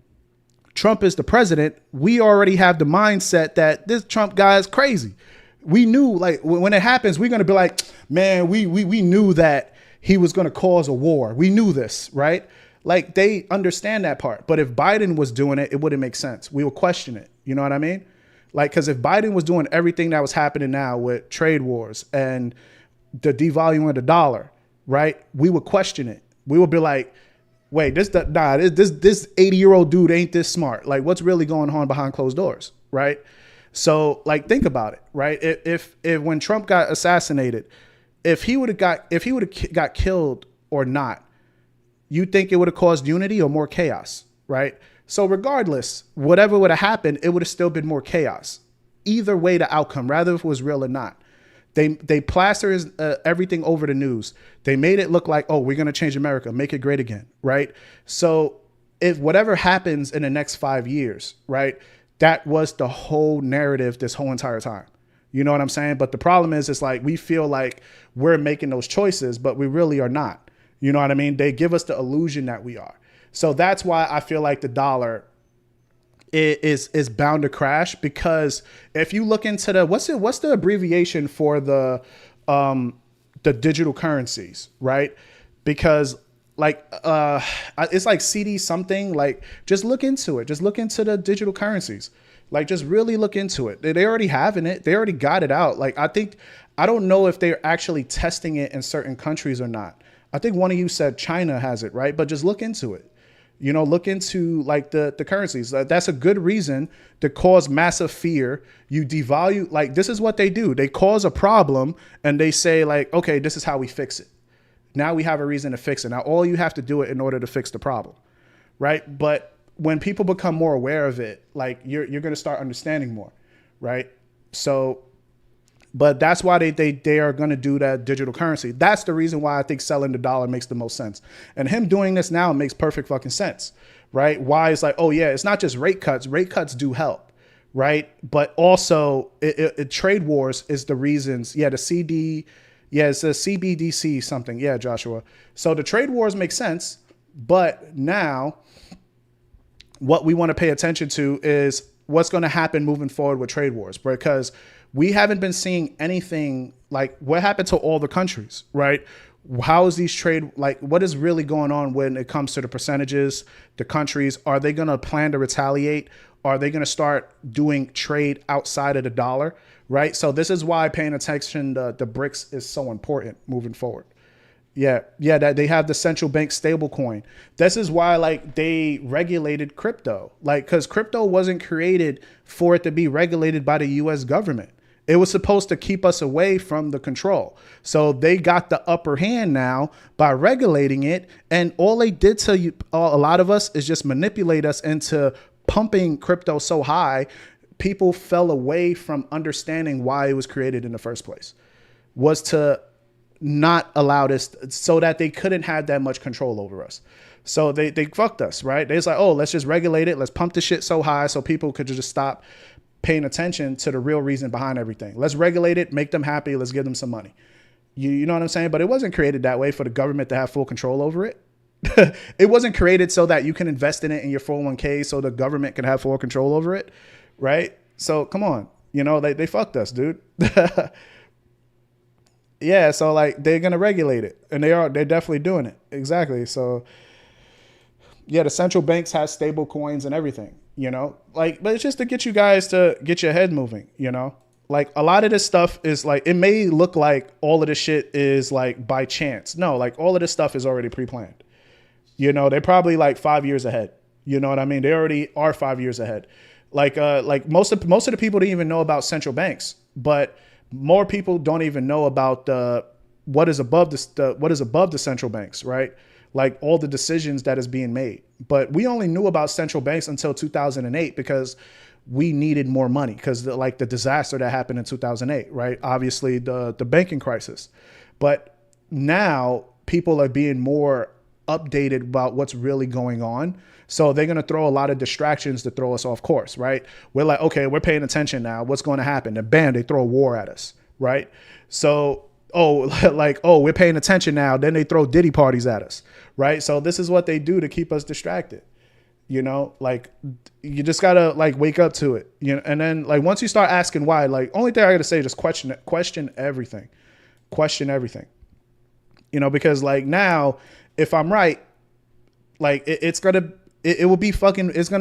Trump is the president, we already have the mindset that this Trump guy is crazy. We knew, like, when it happens, we're going to be like, man, we knew that he was going to cause a war. We knew this, right? Like, they understand that part. But if Biden was doing it, it wouldn't make sense. We would question it. You know what I mean? Like, because if Biden was doing everything that was happening now with trade wars and the devaluing of the dollar, right? We would question it. We would be like, wait, this 80-year-old dude ain't this smart. Like, what's really going on behind closed doors, right? So, like, think about it, right? If when Trump got assassinated, if he would have got killed or not, you think it would have caused unity or more chaos, right? So regardless, whatever would have happened, it would have still been more chaos. Either way, the outcome, rather if it was real or not. They plaster everything over the news. They made it look like, oh, we're going to change America, make it great again, right? So if whatever happens in the next 5 years, right, that was the whole narrative this whole entire time. You know what I'm saying? But the problem is, it's like we feel like we're making those choices, but we really are not. You know what I mean? They give us the illusion that we are. So that's why I feel like the dollar is bound to crash, because if you look into what's the abbreviation for the the digital currencies, right? Because like it's like CD something, like just look into it. Just look into the digital currencies. Like just really look into it. They already having it. They already got it out. Like I don't know if they're actually testing it in certain countries or not. I think one of you said China has it, right? But just look into it. You know, look into like the currencies. That's a good reason to cause massive fear. You devalue, like this is what they do. They cause a problem and they say like, okay, this is how we fix it. Now we have a reason to fix it. Now all you have to do it in order to fix the problem, right? But when people become more aware of it, like you're going to start understanding more, right? So, but that's why they are going to do that digital currency. That's the reason why I think selling the dollar makes the most sense. And him doing this now makes perfect fucking sense, right? Why it's like, oh yeah, it's not just rate cuts. Rate cuts do help, right? But also trade wars is the reasons. Yeah, the CD, yeah, it's a CBDC something. Yeah, Joshua. So the trade wars make sense, but now what we want to pay attention to is what's going to happen moving forward with trade wars, because we haven't been seeing anything like what happened to all the countries, right? How is these trade, like what is really going on when it comes to the percentages, the countries? Are they going to plan to retaliate? Are they going to start doing trade outside of the dollar, right? So this is why paying attention to the BRICS is so important moving forward. Yeah, that they have the central bank stable coin. This is why like they regulated crypto, like because crypto wasn't created for it to be regulated by the US government. It was supposed to keep us away from the control. So they got the upper hand now by regulating it. And all they did to you, a lot of us, is just manipulate us into pumping crypto so high. People fell away from understanding why it was created in the first place, was to not allow this so that they couldn't have that much control over us. So they fucked us, right? They was like, oh, let's just regulate it. Let's pump the shit so high so people could just stop paying attention to the real reason behind everything. Let's regulate it, make them happy. Let's give them some money. You know what I'm saying? But it wasn't created that way for the government to have full control over it. It wasn't created so that you can invest in it in your 401k so the government can have full control over it, right? So come on, you know, they fucked us, dude. Yeah, so like they're gonna regulate it, and they're definitely doing it. Exactly. So yeah, the central banks have stable coins and everything, you know, like, but it's just to get you guys to get your head moving, you know, like a lot of this stuff is like, it may look like all of this shit is like by chance. No, like all of this stuff is already pre-planned. You know, they're probably like 5 years ahead. You know what I mean? They already are 5 years ahead. Like most of the people don't even know about central banks, but more people don't even know about what is above the central banks, right? Like all the decisions that is being made. But we only knew about central banks until 2008 because we needed more money because the disaster that happened in 2008, right? Obviously the banking crisis. But now people are being more updated about what's really going on. So they're going to throw a lot of distractions to throw us off course, right? We're like, okay, we're paying attention now. What's going to happen? And bam, they throw a war at us, right? So, we're paying attention now. Then they throw Diddy parties at us, right? So this is what they do to keep us distracted. You know, like you just got to like wake up to it, you know? And then like, once you start asking why, like only thing I got to say, just question everything, you know, because like now, if I'm right, like it's going to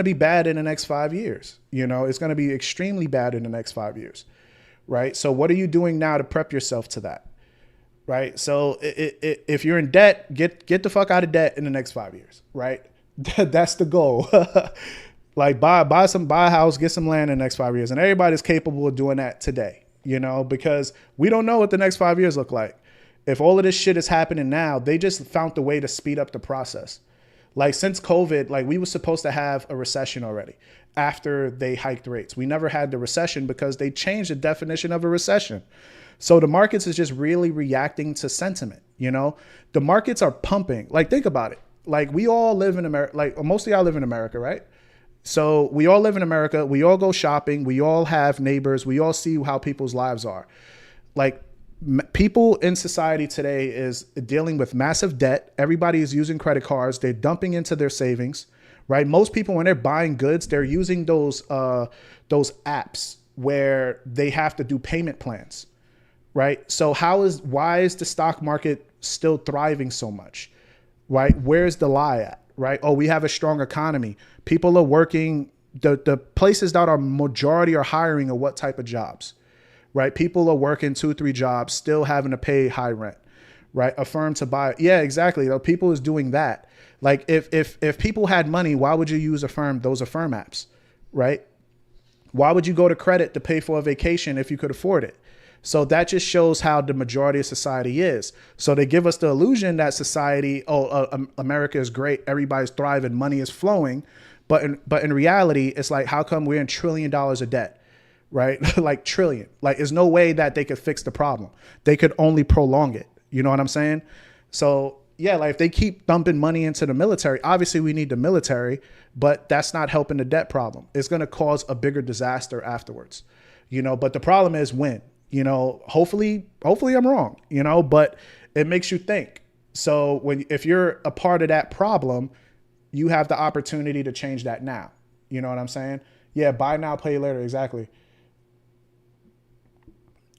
be bad in the next 5 years. You know, it's going to be extremely bad in the next 5 years. Right. So what are you doing now to prep yourself to that? Right. So if you're in debt, get the fuck out of debt in the next 5 years. Right. That's the goal. Like buy a house, get some land in the next 5 years. And everybody's capable of doing that today, you know, because we don't know what the next 5 years look like. If all of this shit is happening now, they just found a way to speed up the process. Like since COVID, like we were supposed to have a recession already after they hiked rates. We never had the recession because they changed the definition of a recession. So the markets is just really reacting to sentiment. You know, the markets are pumping. Like, think about it. Like we all live in America, like most of y'all live in America, right? So we all live in America. We all go shopping. We all have neighbors. We all see how people's lives are. Like people in society today is dealing with massive debt. Everybody is using credit cards. They're dumping into their savings, right? Most people, when they're buying goods, they're using those apps where they have to do payment plans, right? So why is the stock market still thriving so much, right? Where's the lie at, right? Oh, we have a strong economy. People are working. The places that are majority are hiring are what type of jobs, right? People are working 2-3 jobs, still having to pay high rent, right? A firm to buy. Yeah, exactly. The people is doing that. Like if people had money, why would you use a firm? Those are firm apps, right? Why would you go to credit to pay for a vacation if you could afford it? So that just shows how the majority of society is. So they give us the illusion that society, America is great, everybody's thriving, money is flowing. But in reality, it's like, how come we're in $1 trillion of debt, right? Like trillion. Like there's no way that they could fix the problem. They could only prolong it. You know what I'm saying? So yeah, like if they keep dumping money into the military, obviously we need the military, but that's not helping the debt problem. It's going to cause a bigger disaster afterwards, you know, but the problem is when, you know, hopefully I'm wrong, you know, but it makes you think. So if you're a part of that problem, you have the opportunity to change that now. You know what I'm saying? Yeah. Buy now, pay later. Exactly.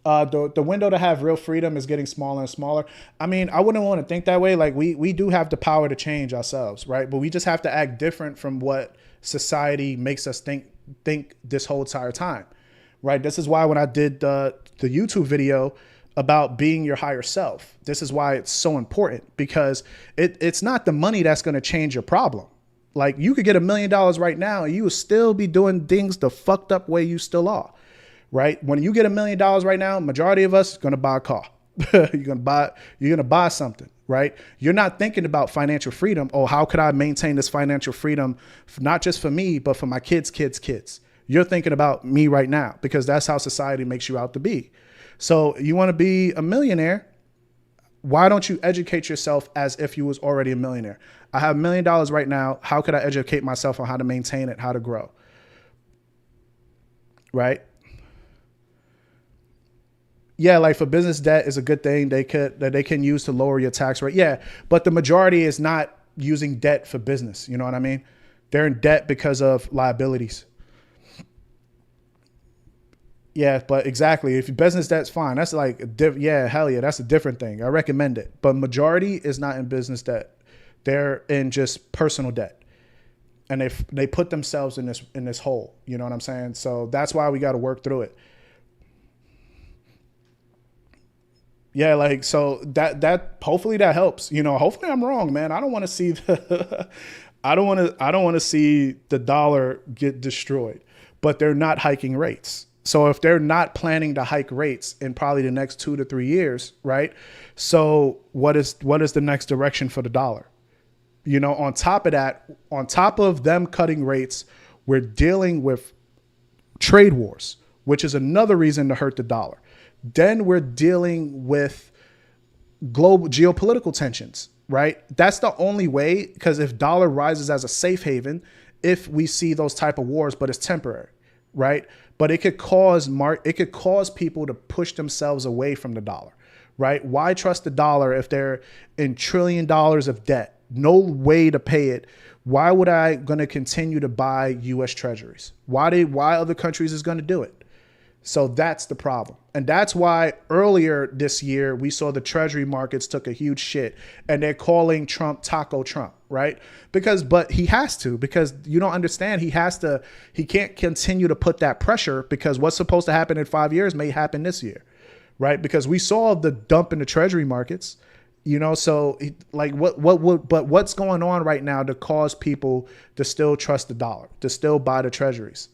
The window to have real freedom is getting smaller and smaller. I mean, I wouldn't want to think that way. Like we do have the power to change ourselves, right? But we just have to act different from what society makes us think this whole entire time, right? This is why when I did the YouTube video about being your higher self, this is why it's so important, because it's not the money that's going to change your problem. Like you could get $1 million right now and you will still be doing things the fucked up way you still are. Right? When you get $1 million right now, majority of us going to buy a car. you're going to buy something, right? You're not thinking about financial freedom. Oh, how could I maintain this financial freedom? Not just for me, but for my kids. You're thinking about me right now because that's how society makes you out to be. So you want to be a millionaire. Why don't you educate yourself as if you was already a millionaire? I have $1 million right now. How could I educate myself on how to maintain it, how to grow? Right? Yeah, like for business debt is a good thing they can use to lower your tax rate. Yeah, but the majority is not using debt for business. You know what I mean? They're in debt because of liabilities. Yeah, but exactly. If business debt's fine, that's like, yeah, hell yeah, that's a different thing. I recommend it. But majority is not in business debt. They're in just personal debt. And they put themselves in this hole. You know what I'm saying? So that's why we got to work through it. Yeah, like, so that hopefully that helps. You know, hopefully I'm wrong, man. I don't want to see I don't want to see the dollar get destroyed. But they're not hiking rates. So if they're not planning to hike rates in probably the next 2 to 3 years, right? So what is the next direction for the dollar? You know, on top of that, on top of them cutting rates, we're dealing with trade wars, which is another reason to hurt the dollar. Then we're dealing with global geopolitical tensions, right? That's the only way, because if dollar rises as a safe haven, if we see those type of wars, but it's temporary, right? But it could cause people to push themselves away from the dollar, right? Why trust the dollar if they're in $1 trillion of debt? No way to pay it. Why would I going to continue to buy U.S. treasuries? Why other countries is going to do it? So that's the problem. And that's why earlier this year, we saw the treasury markets took a huge shit and they're calling Trump Taco Trump, right? But he has to, because you don't understand. He can't continue to put that pressure, because what's supposed to happen in 5 years may happen this year, right? Because we saw the dump in the treasury markets, you know, so like what's going on right now to cause people to still trust the dollar, to still buy the treasuries?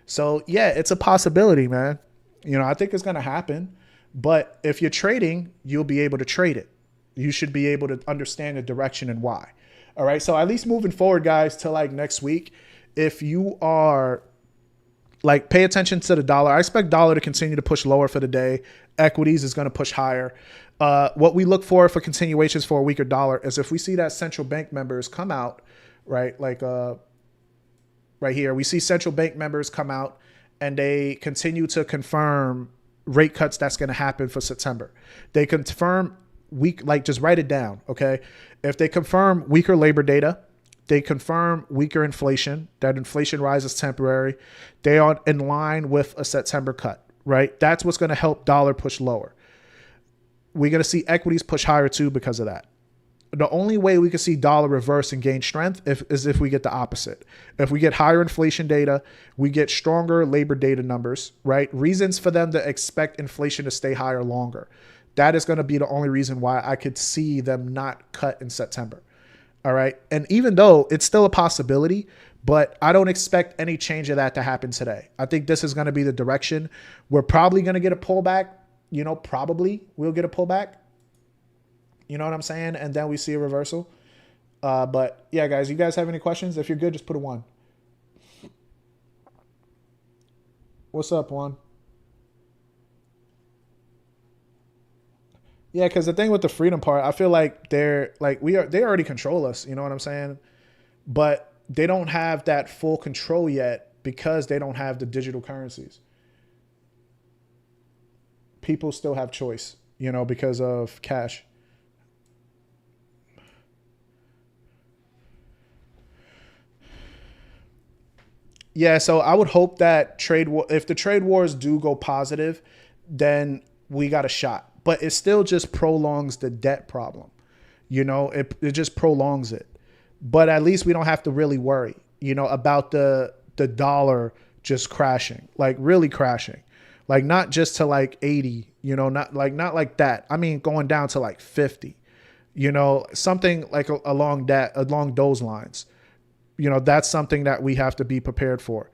So yeah, it's a possibility, man. You know, I think it's going to happen, but if you're trading, you'll be able to trade it. You should be able to understand the direction and why. All right. So at least moving forward, guys, to like next week, if you are like, pay attention to the dollar. I expect dollar to continue to push lower for the day. Equities is going to push higher. What we look for continuations for a weaker dollar is if we see that central bank members come out, right? Like, right here, we see central bank members come out and they continue to confirm rate cuts that's going to happen for September. They confirm just write it down, okay? If they confirm weaker labor data, they confirm weaker inflation, that inflation rise is temporary, they are in line with a September cut, right? That's what's going to help dollar push lower. we're going to see equities push higher too because of that. The only way we can see dollar reverse and gain strength is if we get the opposite. If we get higher inflation data, we get stronger labor data numbers, right? Reasons for them to expect inflation to stay higher longer. That is going to be the only reason why I could see them not cut in September. All right. And even though it's still a possibility, but I don't expect any change of that to happen today. I think this is going to be the direction. We're probably going to get a pullback. Probably we'll get a pullback. You know what I'm saying? And then we see a reversal. But yeah, guys, you guys have any questions? If you're good, just put a 1. What's up, Juan? Yeah, because the thing with the freedom part, I feel like they already control us. You know what I'm saying? But they don't have that full control yet because they don't have the digital currencies. People still have choice, because of cash. Yeah, so I would hope that if the trade wars do go positive, then we got a shot. But it still just prolongs the debt problem. It just prolongs it. But at least we don't have to really worry, about the dollar just crashing, like really crashing. Like not just to like 80, not like that. I mean, going down to like 50, something like along those lines. That's something that we have to be prepared for.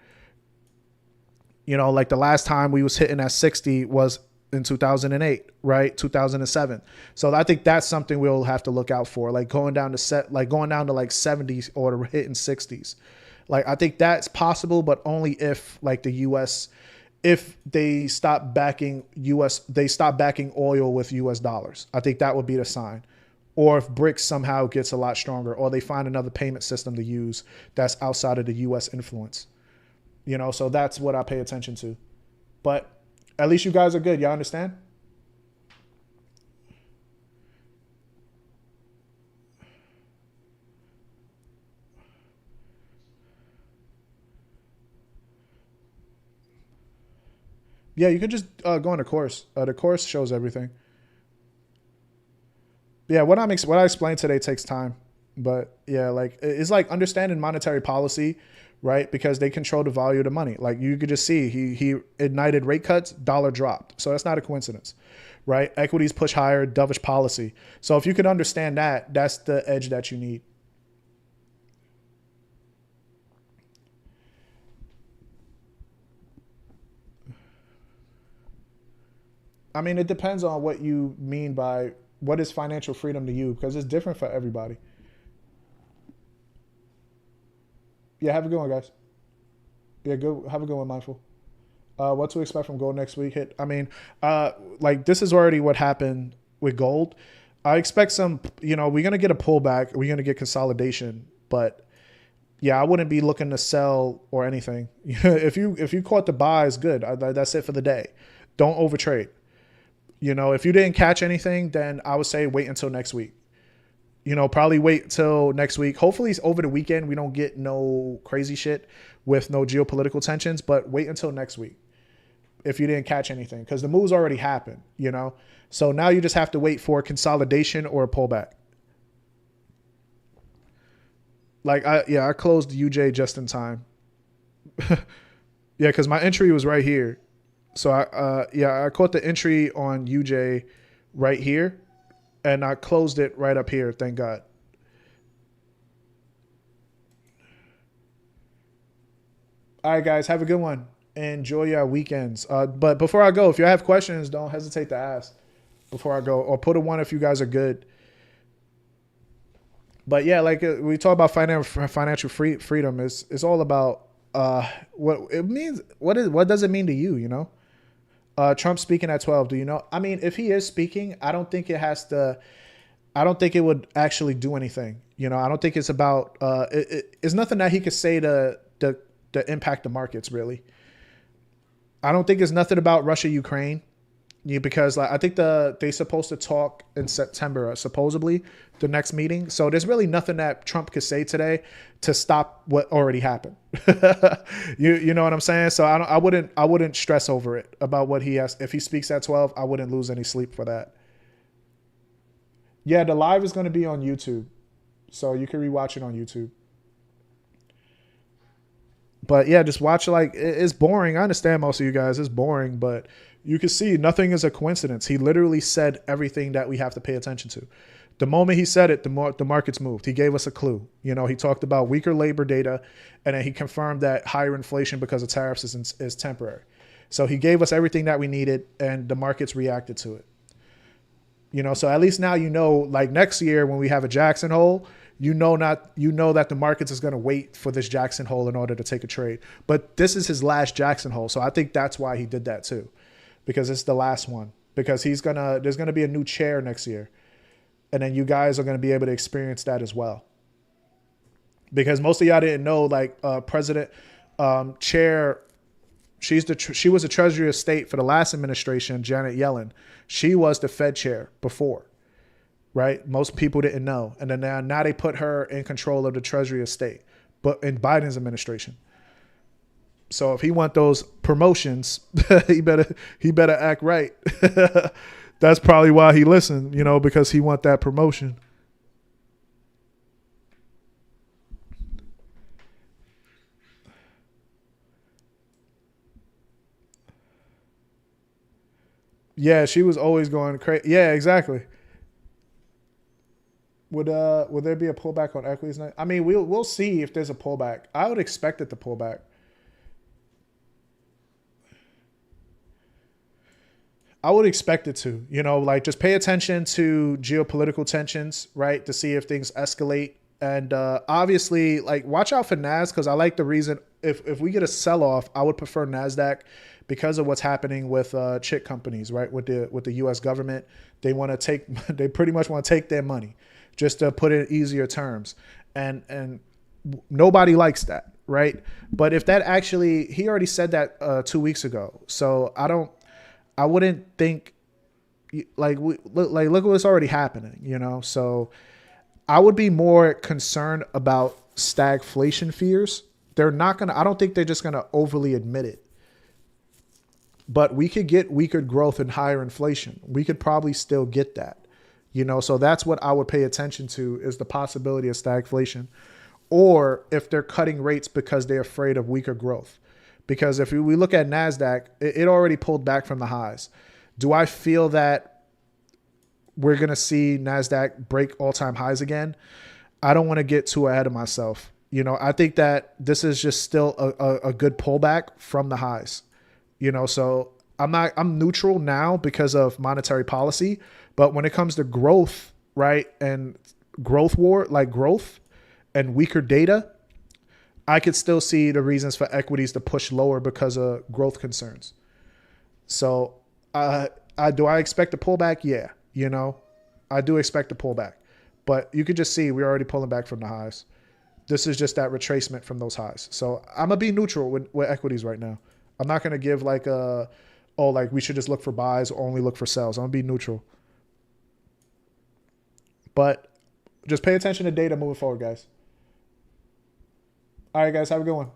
Like the last time we was hitting at 60 was in 2008, right? 2007. So I think that's something we'll have to look out for, like going down to like 70s or hitting 60s. Like I think that's possible, but only if like the US, if they stop backing oil with US dollars. I think that would be the sign. Or if BRICS somehow gets a lot stronger, or they find another payment system to use that's outside of the US influence. So that's what I pay attention to. But at least you guys are good. Y'all understand? Yeah, you could just go on the course. The course shows everything. Yeah, what I explained today takes time. But yeah, like it's like understanding monetary policy, right? Because they control the value of the money. Like you could just see he ignited rate cuts, dollar dropped. So that's not a coincidence, right? Equities push higher, dovish policy. So if you could understand that, that's the edge that you need. I mean, it depends on what you mean by what is financial freedom to you, because it's different for everybody. Yeah, have a good one, guys. Yeah, good. Have a good one, Mindful. What to expect from gold next week? Like this is already what happened with gold. I expect some, we're going to get a pullback. We're going to get consolidation. But yeah, I wouldn't be looking to sell or anything. If you caught the buys, good. That's it for the day. Don't overtrade. If you didn't catch anything, then I would say wait until next week. Probably wait till next week. Hopefully over the weekend we don't get no crazy shit with no geopolitical tensions, but wait until next week if you didn't catch anything, because the moves already happened, So now you just have to wait for consolidation or a pullback. Like I closed UJ just in time. Yeah, because my entry was right here. So I caught the entry on UJ right here, and I closed it right up here. Thank God. All right, guys, have a good one. Enjoy your weekends. But before I go, if you have questions, don't hesitate to ask before I go, or put a 1 if you guys are good. But yeah, like we talk about financial freedom. It's all about what it means. What does it mean to you? Trump speaking at 12. Do you know? I mean, if he is speaking, I don't think it would actually do anything. I don't think it's about. It's nothing that he could say to impact the markets. Really, I don't think it's nothing about Russia, Ukraine. Because I think they're supposed to talk in September, supposedly the next meeting. So there's really nothing that Trump could say today to stop what already happened. You know what I'm saying? So I wouldn't stress over it about what he has. If he speaks at 12, I wouldn't lose any sleep for that. Yeah, the live is going to be on YouTube. So you can rewatch it on YouTube. But yeah, just watch. Like, it's boring. I understand most of you guys. It's boring, but you can see nothing is a coincidence. He literally said everything that we have to pay attention to. The moment he said it, the markets moved. He gave us a clue. You know, he talked about weaker labor data, and then he confirmed that higher inflation because of tariffs is temporary. So he gave us everything that we needed, and the markets reacted to it. You know, so at least now you know, like next year when we have a Jackson hole, you know that the markets is going to wait for this Jackson hole in order to take a trade. But this is his last Jackson hole, so I think that's why he did that too, because it's the last one. Because there's gonna be a new chair next year, and then you guys are going to be able to experience that as well. Because most of y'all didn't know, like President Chair, she was the Treasury of State for the last administration, Janet Yellen. She was the Fed chair before. Right? Most people didn't know. And then now they put her in control of the Treasury of State, but in Biden's administration. So if he want those promotions, he better act right. That's probably why he listened, you know, because he want that promotion. Yeah, she was always going crazy. Yeah, exactly. Would there be a pullback on equities? I mean, we'll see if there's a pullback. I would expect it to pull back. I would expect it to, you know, like just pay attention to geopolitical tensions, right? To see if things escalate. And obviously, like, watch out for NAS, because I like the reason if we get a sell-off, I would prefer NASDAQ because of what's happening with chip companies, right? With the U.S. government, they pretty much want to take their money, just to put it in easier terms. And nobody likes that, right? But if that actually, he already said that 2 weeks ago. So I wouldn't think, look what's already happening, you know? So I would be more concerned about stagflation fears. I don't think they're just going to overly admit it. But we could get weaker growth and higher inflation. We could probably still get that. You know, so that's what I would pay attention to, is the possibility of stagflation, or if they're cutting rates because they're afraid of weaker growth. Because if we look at NASDAQ, it already pulled back from the highs. Do I feel that we're going to see NASDAQ break all-time highs again? I don't want to get too ahead of myself. You know, I think that this is just still a good pullback from the highs. You know, so I'm neutral now because of monetary policy. But when it comes to growth, right, and growth and weaker data, I could still see the reasons for equities to push lower because of growth concerns. So do I expect a pullback? Yeah, you know, I do expect a pullback. But you could just see we're already pulling back from the highs. This is just that retracement from those highs. So I'm going to be neutral with equities right now. I'm not going to give like we should just look for buys or only look for sells. I'm going to be neutral. But just pay attention to data moving forward, guys. All right, guys, have a good one.